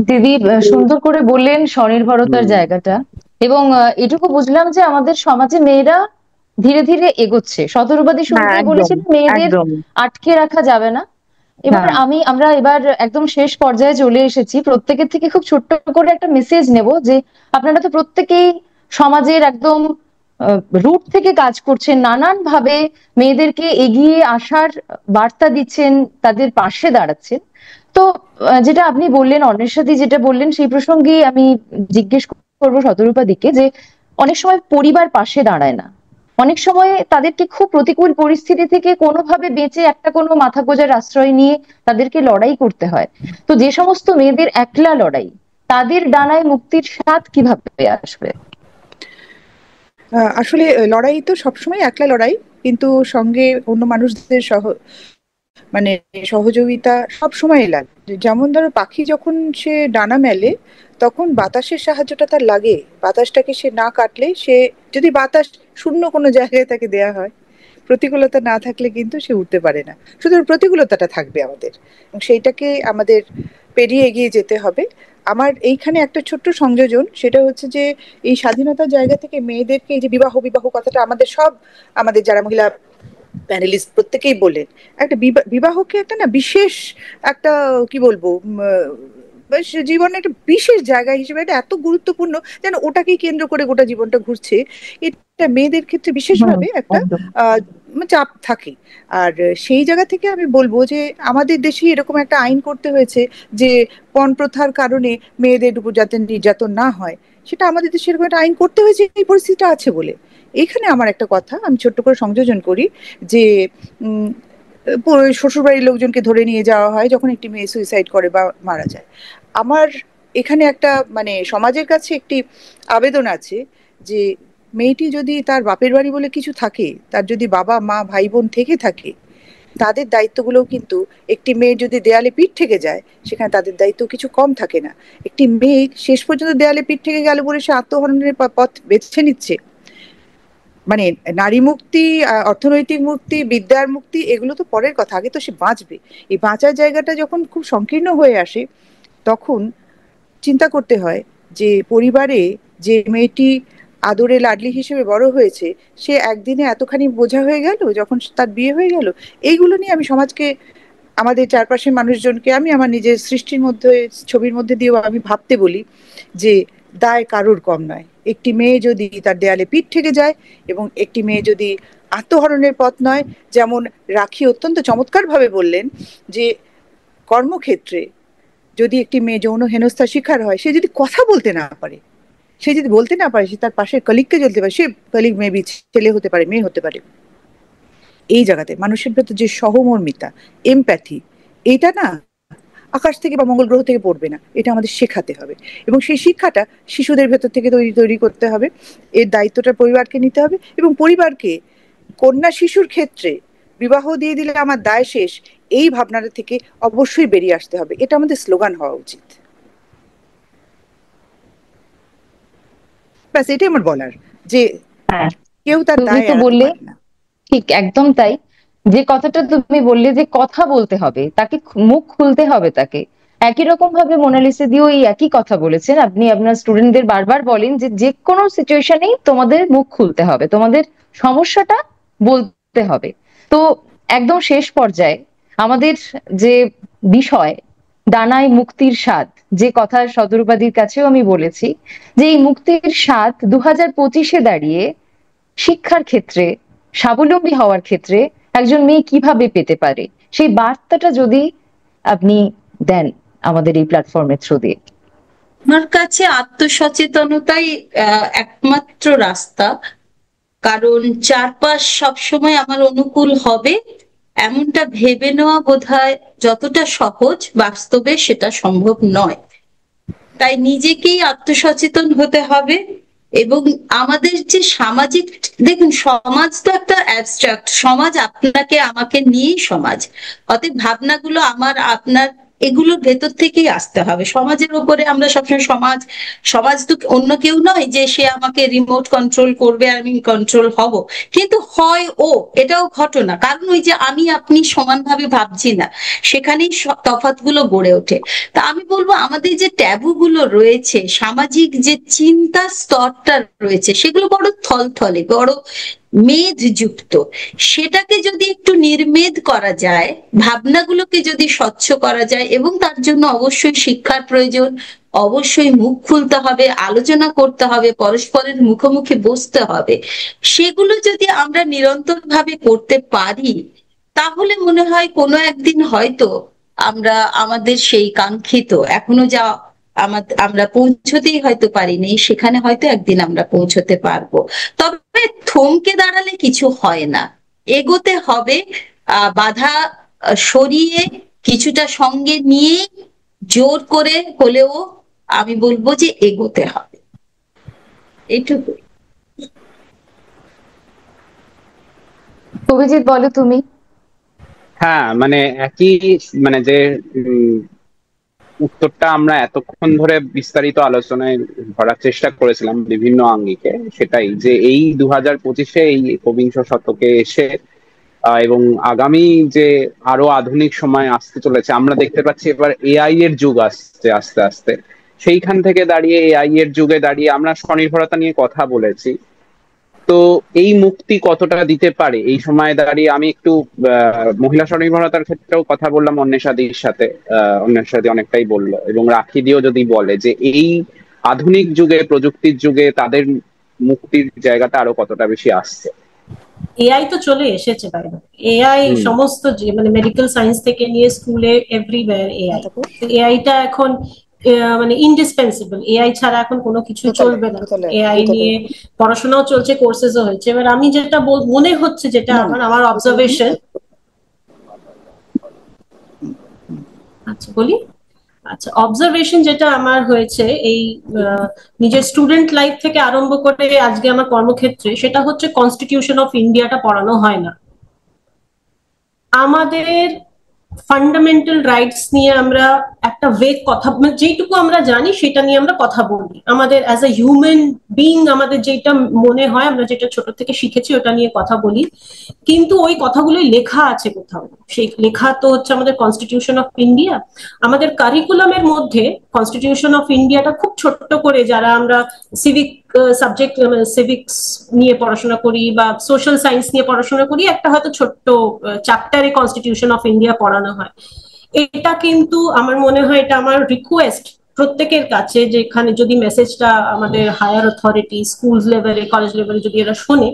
দিদি সুন্দর করে বললেন স্বনির্ভরতার জায়গাটা, এবং এটুকু বুঝলাম যে আমাদের সমাজে মেয়েরা ধীরে ধীরে এগোচ্ছে। সদরবাদী হ্যাঁ শুরুতেই একদম বলেছিলেন মেয়েদের একদম। আটকে রাখা যাবে না। এবার হ্যাঁ আমরা এবার একদম শেষ পর্যায়ে চলে এসেছি। প্রত্যেকের থেকে খুব ছোট্ট করে একটা মেসেজ নেব, যে আপনারা তো প্রত্যেকেই সমাজের একদম রুট থেকে কাজ করছেন, নানান ভাবে মেয়েদেরকে এগিয়ে আসার বার্তা দিচ্ছেন, তাদের পাশে দাঁড়াচ্ছেন। তো যেটা আপনি বললেন, অন্বেষাদি যেটা বললেন, সেই প্রসঙ্গে আমি জিজ্ঞেস করবো শতরূপাদিকে, যে অনেক সময় পরিবার পাশে দাঁড়ায় না, অনেক সময় তাদেরকে খুব প্রতিকূল পরিস্থিতি থেকে কোনোভাবে বেঁচে একটা কোনো মাথা গোঁজার আশ্রয় নিয়ে তাদেরকে লড়াই করতে হয়। তো যে সমস্ত মেয়েদের একলা লড়াই, তাদের ডানায় মুক্তির স্বাদ কিভাবে আসবে? আসলে লড়াই তো সবসময় একলা লড়াই, কিন্তু সঙ্গে অন্য মানুষদের মানে সহযোগিতা সব সময় লাগে। যেমন ধরো পাখি যখন সে ডানা মেলে, তখন বাতাসের সাহায্যটা তার লাগে। বাতাসটাকে সে না কাটলে, সে যদি বাতাস শূন্য কোনো জায়গায় তাকে দেয়া হয়, প্রতিকূলতা না থাকলে কিন্তু সে উঠতে পারে না। শুধু প্রতিকূলতাটা থাকবে আমাদের, এবং সেইটাকে আমাদের পেরিয়ে এগিয়ে যেতে হবে। আমার এইখানে একটা ছোট্ট সংযোজন, সেটা হচ্ছে যে এই স্বাধীনতার জায়গা থেকে মেয়েদেরকে, এই যে বিবাহ বিবাহ কথাটা আমাদের যারা মহিলা প্যানেলিস্ট প্রত্যেকেই বলেন, একটা বিবাহকে একটা না বিশেষ একটা, কি বলবো, বেশ জীবনে একটা বিশেষ জায়গা হিসেবে, এটা এত গুরুত্বপূর্ণ যেন ওটাকেই কেন্দ্র করে গোটা জীবনটা ঘুরছে। এটা মেয়েদের ক্ষেত্রে বিশেষভাবে একটা একদম। চাপ থাকে। আর সেই জায়গা থেকে আমি বলবো যে আমাদের দেশে এরকম একটা আইন করতে হয়েছে যে পণ প্রথার কারণে মেয়েদের উপর যাতে নির্যাতন না হয়, সেটা আমাদের দেশে এরকম একটা আইন করতে হয়েছে এই পরিস্থিতিটা আছে বলে। এখানে আমার একটা কথা আমি ছোট্ট করে সংযোজন করি যে শ্বশুরবাড়ির লোকজনকে ধরে নিয়ে যাওয়া হয় যখন একটি মেয়ে সুইসাইড করে বা মারা যায়। আমার এখানে একটা মানে সমাজের কাছে একটি আবেদন আছে যে মেয়েটি যদি তার বাপের বাড়ি বলে কিছু থাকে, তার যদি বাবা মা ভাই বোন থেকে থাকে, তাদের দায়িত্বগুলোও কিন্তু একটি মেয়ের যদি দেয়ালে পিঠ থেকে যায় সেখানে তাদের দায়িত্ব কিছু কম থাকে না। একটি মেয়ে শেষ পর্যন্ত দেয়ালে পিঠ থেকে গেল বলে সে আত্মহননের পথ বেছে নিচ্ছে, মানে নারী মুক্তি, অর্থনৈতিক মুক্তি, বিদ্যার মুক্তি এগুলো তো পরের কথা, আগে তো সে বাঁচবে। এই বাঁচার জায়গাটা যখন খুব সংকীর্ণ হয়ে আসে তখন চিন্তা করতে হয় যে পরিবারে যে মেয়েটি আদরে লাডলি হিসেবে বড় হয়েছে সে একদিনে এতখানি বোঝা হয়ে গেল যখন তার বিয়ে হয়ে গেল। এইগুলো নিয়ে আমি সমাজকে, আমাদের চারপাশের মানুষজনকে, আমি আমার নিজের সৃষ্টির মধ্যে ছবির মধ্যে দিয়েও আমি ভাবতে বলি যে দায় কারোর কম নয়। একটি মেয়ে যদি তার দেয়ালে পিঠ থেকে যায় এবং একটি মেয়ে যদি আত্মহরণের পথ নয়, যেমন রাখি অত্যন্ত চমৎকারভাবে বললেন যে কর্মক্ষেত্রে যদি একটি মেয়ে যৌন হেনস্থার শিকার হয়, সে যদি কথা বলতে না পারে, সে যদি বলতে না পারে, সে তার পাশের কলিগকে জ্বলতে পারে, সে কলিগ মেবি ছেলে হতে পারে, মেয়ে হতে পারে, এই জায়গাতে মানুষের ভেতর যে সহমর্মিতা, এমপ্যাথি, এটা না আকাশ থেকে বা মঙ্গল গ্রহ থেকে পড়বে না, এটা আমাদের শেখাতে হবে। এবং সেই শিক্ষাটা শিশুদের ভেতর থেকে তৈরি করতে হবে। এর দায়িত্বটা পরিবারকে নিতে হবে এবং পরিবারকে কন্যা শিশুর ক্ষেত্রে বিবাহ দিয়ে দিলে আমার দায় শেষ, এই ভাবনাটা থেকে অবশ্যই বেরিয়ে আসতে হবে। এটা আমাদের স্লোগান হওয়া উচিত। ব্যাস এটাই আমার বলার, যে হ্যাঁ, কেউ তার তুমি দায় তো এড়াতে বললে পারে না। ঠিক একদম তাই। যে কথাটা তুমি বললে যে কথা বলতে হবে, তাকে মুখ খুলতে হবে তাকে। একই রকম ভাবে মোনালিসা দিও এই একই কথা বলেছেন। আপনি আপনার স্টুডেন্টদের বারবার বলেন যে যে কোনো সিচুয়েশনেই তোমাদের মুখ খুলতে হবে, তোমাদের সমস্যাটা বলতে হবে। তো একদম শেষ পর্যায়ে আমাদের যে বিষয় ডানায় মুক্তির স্বাদ, যে কথা সদরুপাধির কাছেও আমি বলেছি, যে এই মুক্তির স্বাদ 2025-এ দাঁড়িয়ে শিক্ষার ক্ষেত্রে, স্বাবলম্বী হওয়ার ক্ষেত্রে একজন মেয়ে কিভাবে পেতে পারে, সেই বার্তাটা যদি আপনি দেন আমাদের এই প্ল্যাটফর্মের থ্রু দিয়ে। আমার কাছে আত্মসচেতনতাই একমাত্র রাস্তা। কারণ চারপাশ সবসময় আমার অনুকূল হবে এমনটা ভেবে নেওয়া বোধহয় যতটা সহজ, বাস্তবে সেটা সম্ভব নয়। তাই নিজেকেই আত্মসচেতন হতে হবে। এবং আমাদের যে সামাজিক, দেখুন সমাজ তো একটা অ্যাবস্ট্রাক্ট, সমাজ আপনাকে আমাকে নিয়েই সমাজ। অতএব ভাবনাগুলো আমার আপনার এগুলোর ভেতর থেকেই আসতে হবে। সমাজের উপরে আমরা সবসময় সমাজ, সমাজ তো অন্য কেউ নয় যে সে আমাকে রিমোট কন্ট্রোল করবে আর আমি কন্ট্রোল হব, কিন্তু হয় ও, এটাও ঘটনা। কারণ ওই যে আমি আপনি সমানভাবে ভাবছি না, সেখানেই তফাৎগুলো গড়ে ওঠে। তা আমি বলবো আমাদের যে ট্যাবু গুলো রয়েছে, সামাজিক যে চিন্তার স্তরটা রয়েছে, সেগুলো বড় থলথলে, বড় মেদযুক্ত। সেটাকে যদি একটু নির্মেদ করা যায়, ভাবনাগুলোকে যদি স্বচ্ছ করা যায়, এবং তার জন্য অবশ্যই শিক্ষার প্রয়োজন, অবশ্যই মুখ খুলতে হবে, আলোচনা করতে হবে, পরস্পরের মুখোমুখি বসতে হবে, সেগুলো যদি আমরা নিরন্তর ভাবে করতে পারি, তাহলে মনে হয় কোনো একদিন হয়তো আমরা আমাদের সেই কাঙ্ক্ষিত, এখনো যা আমরা পৌঁছতেই হয়তো পারিনি, সেখানে হয়তো একদিন আমরা পৌঁছতে পারবো। তবে থমকে দাঁড়ালে কিছু হয় না, এগোতে হবে। বাধা সরিয়ে কিছুটা সঙ্গে নিয়ে জোর করে হলেও আমি বলবো যে এগোতে হবে, এইটুকু। অভিজিৎ বলো তুমি। হ্যাঁ, মানে একই, মানে যে উত্তরটা আমরা এতক্ষণ ধরে বিস্তারিত আলোচনায় ধরার চেষ্টা করেছিলাম বিভিন্ন আঙ্গিকে, সেটাই যে এই 2025-এ এই একবিংশ শতকে এসে এবং আগামী যে আরো আধুনিক সময় আসতে চলেছে, আমরা দেখতে পাচ্ছি এবার এআই এর যুগ আসছে আস্তে আস্তে। সেইখান থেকে দাঁড়িয়ে, এআই এর যুগে দাঁড়িয়ে আমরা স্বনির্ভরতা নিয়ে কথা বলেছি। তো এই মুক্তি কতটা দিতে পারে এই সময় দাঁড়িয়ে, আমি একটু মহিলা স্বনির্ভরতার ক্ষেত্রেও কথা বললাম অন্বেষাদির সাথে, অন্বেষাদি অনেকটাই বললো এবং রাখি দিও যদি বলে যে এই আধুনিক যুগে, প্রযুক্তির যুগে তাদের মুক্তির জায়গাটা আরো কতটা বেশি আসছে? এআই তো চলে এসেছে বাইরে, এআই সমস্ত মানে মেডিকেল সায়েন্স থেকে নিয়ে স্কুলে এভরিওয়্যার এআই। এআইটা এখন মানে ইন্ডিসপেন্সিবল, এআই ছাড়া এখন কোনো কিছু চলবে না। এআই নিয়ে পড়াশোনাও চলছে, কোর্সেসও হয়েছে। এবার আমি যেটা মনে হচ্ছে, যেটা আমার অবজারভেশন, আচ্ছা বলি, আচ্ছা অবজারভেশন যেটা আমার হয়েছে এই নিজের স্টুডেন্ট লাইফ থেকে আরম্ভ করে আজকে আমার কর্মক্ষেত্রে, সেটা হচ্ছে কনস্টিটিউশন অফ ইন্ডিয়াটা পড়ানো হয় না। আমাদের ফান্ডামেন্টাল রাইটস নিয়ে আমরা একটা ওয়েগ কথা, যেটুকু আমরা জানি সেটা নিয়ে আমরা কথা বলি। আমাদের অ্যাজ এ হিউম্যান বিং আমাদের যেটা মনে হয়, আমরা যেটা ছোট থেকে শিখেছি ওটা নিয়ে কথা বলি, কিন্তু ওই কথাগুলোই লেখা আছে কোথাও। সেই লেখা তো হচ্ছে আমাদের কনস্টিটিউশন অফ ইন্ডিয়া। আমাদের কারিকুলামের মধ্যে কনস্টিটিউশন অফ ইন্ডিয়াটা খুব ছোট্ট করে, যারা আমরা সিভিক সাবজেক্ট, সিভিক্স নিয়ে পড়াশোনা করি বা সোশ্যাল সায়েন্স নিয়ে পড়াশোনা করি, একটা হয়তো ছোট্ট চ্যাপ্টারে কনস্টিটিউশন অফ ইন্ডিয়া পড়ানো হয়। এটা কিন্তু আমার মনে হয়, এটা আমার রিকোয়েস্ট প্রত্যেকের কাছে, যেখানে যদি মেসেজটা আমাদের হায়ার অথরিটি, স্কুল লেভেলে, কলেজ লেভেলে যদি এরা শোনে,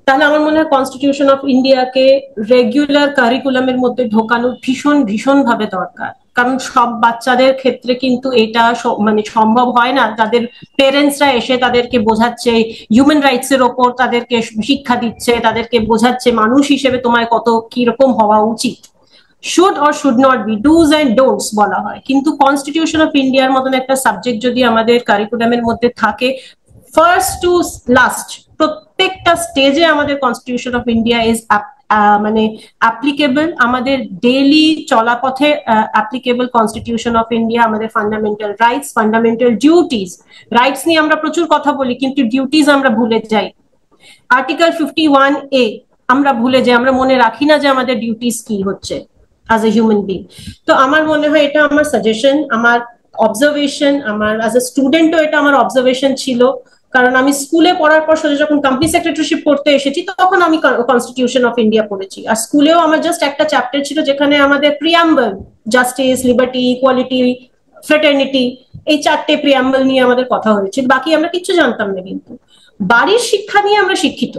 তাহলে আমার মনে হয় কনস্টিটিউশন অফ ইন্ডিয়াকে রেগুলার কারিকুলামের মধ্যে ঢোকানো ভীষণ ভীষণ ভাবে দরকার। কারণ সব বাচ্চাদের ক্ষেত্রে কিন্তু এটা মানে সম্ভব হয় না। তাদের পেরেন্টসরা এসে তাদেরকে বোঝাচ্ছে হিউম্যান রাইটস এর ওপর, তাদেরকে শিক্ষা দিচ্ছে, তাদেরকে বোঝাচ্ছে মানুষ হিসেবে তোমায় কত কিরকম হওয়া উচিত, should or should not be, dos and don'ts বলা হয়। কিন্তু কনস্টিটিউশন অফ ইন্ডিয়ার মতন একটা সাবজেক্ট যদি আমাদের কারিকুলামের মধ্যে থাকে, ফার্স্ট টু লাস্ট প্রত্যেকটা স্টেজে আমাদের কনস্টিটিউশন অফ ইন্ডিয়া ইজ মানে অ্যাপ্লিকেবল, আমাদের ডেইলি চলাপথে অ্যাপ্লিকেবল কনস্টিটিউশন অফ ইন্ডিয়া। আমাদের fundamental rights, fundamental duties, rights নিয়ে আমরা প্রচুর কথা বলি কিন্তু ডিউটিস আমরা ভুলে যাই। আর্টিকেল 51A আমরা ভুলে যাই, আমরা মনে রাখি না যে আমাদের ডিউটিস কি হচ্ছে অ্যাজ এ হিউম্যান বিং। তো আমার মনে হয় এটা আমার সাজেশন, আমার অবজারভেশন, আমার অ্যাজ এ স্টুডেন্টও এটা আমার অবজারভেশন ছিল। কারণ আমি স্কুলে পড়ার পর সোজা যখন কোম্পানি সেক্রেটারিশিপ করতে এসেছি, তখন আমি কনস্টিটিউশন অফ ইন্ডিয়া পড়েছি। আর স্কুলেও আমার জাস্ট একটা চ্যাপ্টার ছিল যেখানে আমাদের preamble, justice, liberty, equality, fraternity, এই 4টে প্রিয়াম্বল নিয়ে আমাদের কথা হয়েছে, বাকি আমরা কিছু জানতাম না। কিন্তু বাড়ির শিক্ষা নিয়ে আমরা শিক্ষিত,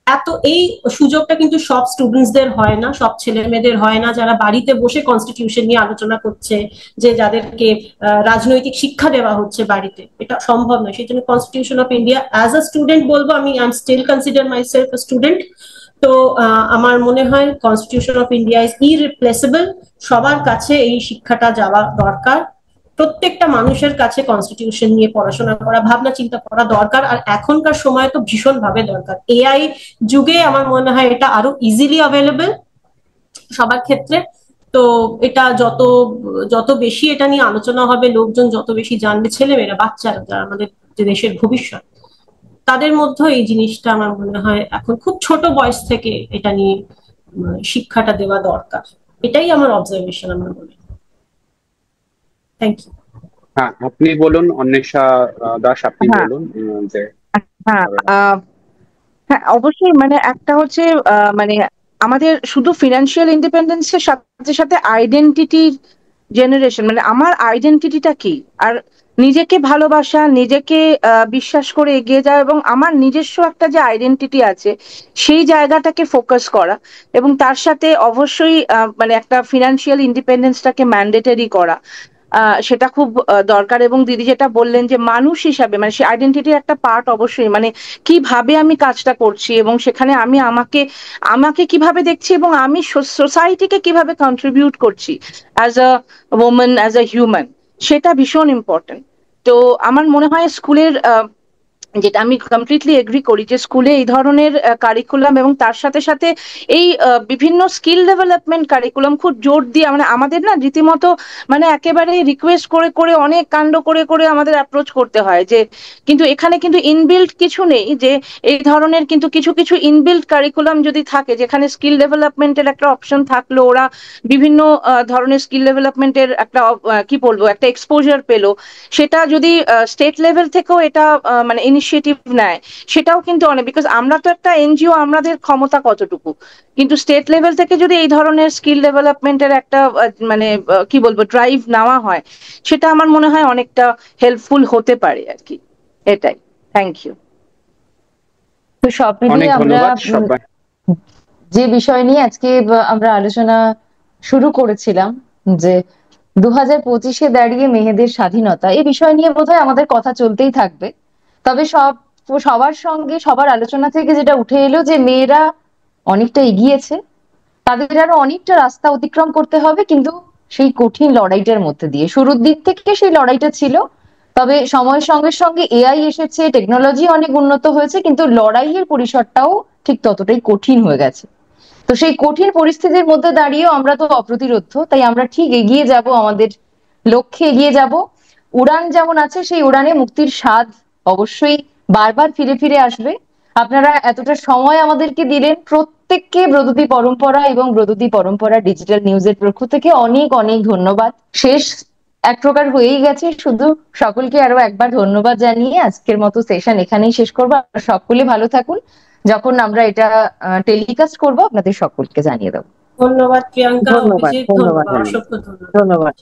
এত এই সুযোগটা কিন্তু সব স্টুডেন্টসদের হয় না, সব ছেলে মেয়েদের হয় না, যারা বাড়িতে বসে কনস্টিটিউশন নিয়ে আলোচনা করছে, যে যাদেরকে রাজনৈতিক শিক্ষা দেওয়া হচ্ছে বাড়িতে, এটা সম্ভব নয়। সেই জন্য constitution of India as a student বলবো, আমি I am still consider myself a student. তো আমার মনে হয় constitution of India is irreplaceable. সবার কাছে এই শিক্ষাটা যাওয়া দরকার, প্রত্যেকটা মানুষের কাছে কনস্টিটিউশন নিয়ে পড়াশোনা করা, ভাবনা চিন্তা করা দরকার। আর এখনকার সময় তো ভীষণ ভাবে দরকার, এআই যুগে আমার মনে হয় এটা আরো ইজিলি অ্যাভেলেবল সবার ক্ষেত্রে। তো এটা যত যত বেশি এটা নিয়ে আলোচনা হবে, লোকজন যত বেশি জানবে, ছেলেমেয়েরা, বাচ্চারা, যারা আমাদের দেশের ভবিষ্যৎ, তাদের মধ্যে এই জিনিসটা আমার মনে হয় এখন খুব ছোট বয়স থেকে এটা নিয়ে শিক্ষাটা দেওয়া দরকার। এটাই আমার অবজারভেশন, আমার মনে হয়। Thank you. হ্যাঁ, আপনি বলুন অন্বেষা দাস, আপনি বলুন যে। হ্যাঁ, হ্যাঁ, অবশ্যই। মানে একটা হচ্ছে মানে আমাদের শুধু ফিনান্সিয়াল ইন্ডিপেন্ডেন্সের সাথে সাথে আইডেন্টিটির জেনারেশন, মানে আমার আইডেন্টিটিটা কি, আর নিজেকে ভালোবাসা, নিজেকে বিশ্বাস করে এগিয়ে যাওয়া, এবং আমার নিজস্ব একটা যে আইডেন্টিটি আছে সেই জায়গাটাকে ফোকাস করা, এবং তার সাথে অবশ্যই মানে একটা ফিনান্সিয়াল ইন্ডিপেন্ডেন্সটাকে ম্যান্ডেটরি করা, সেটা খুব দরকার। এবং দিদি যেটা বললেন যে মানুষ হিসাবে, মানে সেই আইডেন্টিটির একটা পার্ট অবশ্যই, মানে কিভাবে আমি কাজটা করছি এবং সেখানে আমি আমাকে আমাকে কিভাবে দেখছি এবং আমি সোসাইটিকে কিভাবে কন্ট্রিবিউট করছি as a woman, as a human, সেটা ভীষণ ইম্পর্টেন্ট। তো আমার মনে হয় স্কুলের যেটা আমি কমপ্লিটলি এগ্রি করি, যে স্কুলে এই ধরনের কারিকুলাম এবং তার সাথে সাথে এই বিভিন্ন স্কিল ডেভেলপমেন্ট কারিকুলাম খুব জোর দিয়ে, মানে আমাদের না রীতিমতো মানে একেবারে রিকোয়েস্ট করে করে অনেক কাণ্ড করে করে আমাদের অ্যাপ্রোচ করতে হয়, যে কিন্তু এখানে কিন্তু ইনবিল্ট কিছু নেই, যে এই ধরনের কিন্তু কিছু কিছু ইনবিল্ট কারিকুলাম যদি থাকে, যেখানে স্কিল ডেভেলপমেন্টের একটা অপশন থাকলো, ওরা বিভিন্ন ধরনের স্কিল ডেভেলপমেন্টের একটা কি বলবো একটা এক্সপোজার পেলো, সেটা যদি স্টেট লেভেল থেকেও এটা মানে ইনিশিয়েটিভ নেয়, সেটাও কিন্তু অনেক, বিকজ আমরা তো একটা এনজিও, আমাদের ক্ষমতা কতটুকু, কিন্তু স্টেট লেভেল থেকে যদি এই ধরনের স্কিল ডেভেলপমেন্টের একটা মানে কি বলবো ড্রাইভ নেওয়া হয়, সেটা আমার মনে হয় অনেকটা হেল্পফুল হতে পারে আর কি, এটাই। Thank you. তো সব অনেক মিলিয়ে আমরা ধন্যবাদ সবাই। যে বিষয় নিয়ে আজকে আমরা আলোচনা শুরু করেছিলাম, যে 2025-এ দাঁড়িয়ে মেয়েদের স্বাধীনতা, এই বিষয় নিয়ে বোধহয় আমাদের কথা চলতেই থাকবে। তবে সবার সঙ্গে সবার আলোচনা থেকে যেটা উঠে এলো যে মেয়েরা অনেকটা এগিয়েছে, তাদের আরো অনেকটা রাস্তা অতিক্রম করতে হবে, কিন্তু সেই কঠিন লড়াইটার মধ্যে দিয়ে। শুরুর দিক থেকে সেই লড়াইটা ছিল, তবে সময়ের সঙ্গে সঙ্গে এআই এসেছে, টেকনোলজি অনেক উন্নত হয়েছে, কিন্তু লড়াইয়ের পরিসরটাও ঠিক ততটাই কঠিন হয়ে গেছে। তো সেই কঠিন পরিস্থিতির মধ্যে দাঁড়িয়েও আমরা তো অপ্রতিরোধ্য, তাই আমরা ঠিক এগিয়ে যাব, আমাদের লক্ষ্যে এগিয়ে যাব। উড়ান যেমন আছে, সেই উড়ানে মুক্তির স্বাদ অবশ্যই বারবার ফিরে ফিরে আসবে। আপনারা এতটা সময় আমাদেরকে দিলেন, প্রত্যেককে ব্রততী পরম্পরা এবং ব্রততী পরম্পরা ডিজিটাল নিউজের পক্ষ থেকে অনেক অনেক ধন্যবাদ। শেষ এক প্রকার হয়েই গেছে, শুধু সকলকে আরো একবার ধন্যবাদ জানিয়ে আজকের মতো সেশন এখানেই শেষ করবো। সকলে ভালো থাকুন। যখন আমরা এটা টেলিকাস্ট করব আপনাদের সকলকে জানিয়ে দেবো। ধন্যবাদ প্রিয়াঙ্কা, ধন্যবাদ, অভিজিৎ, ধন্যবাদ, ধন্যবাদ, অসংখ্য ধন্যবাদ। ধন্যবাদ।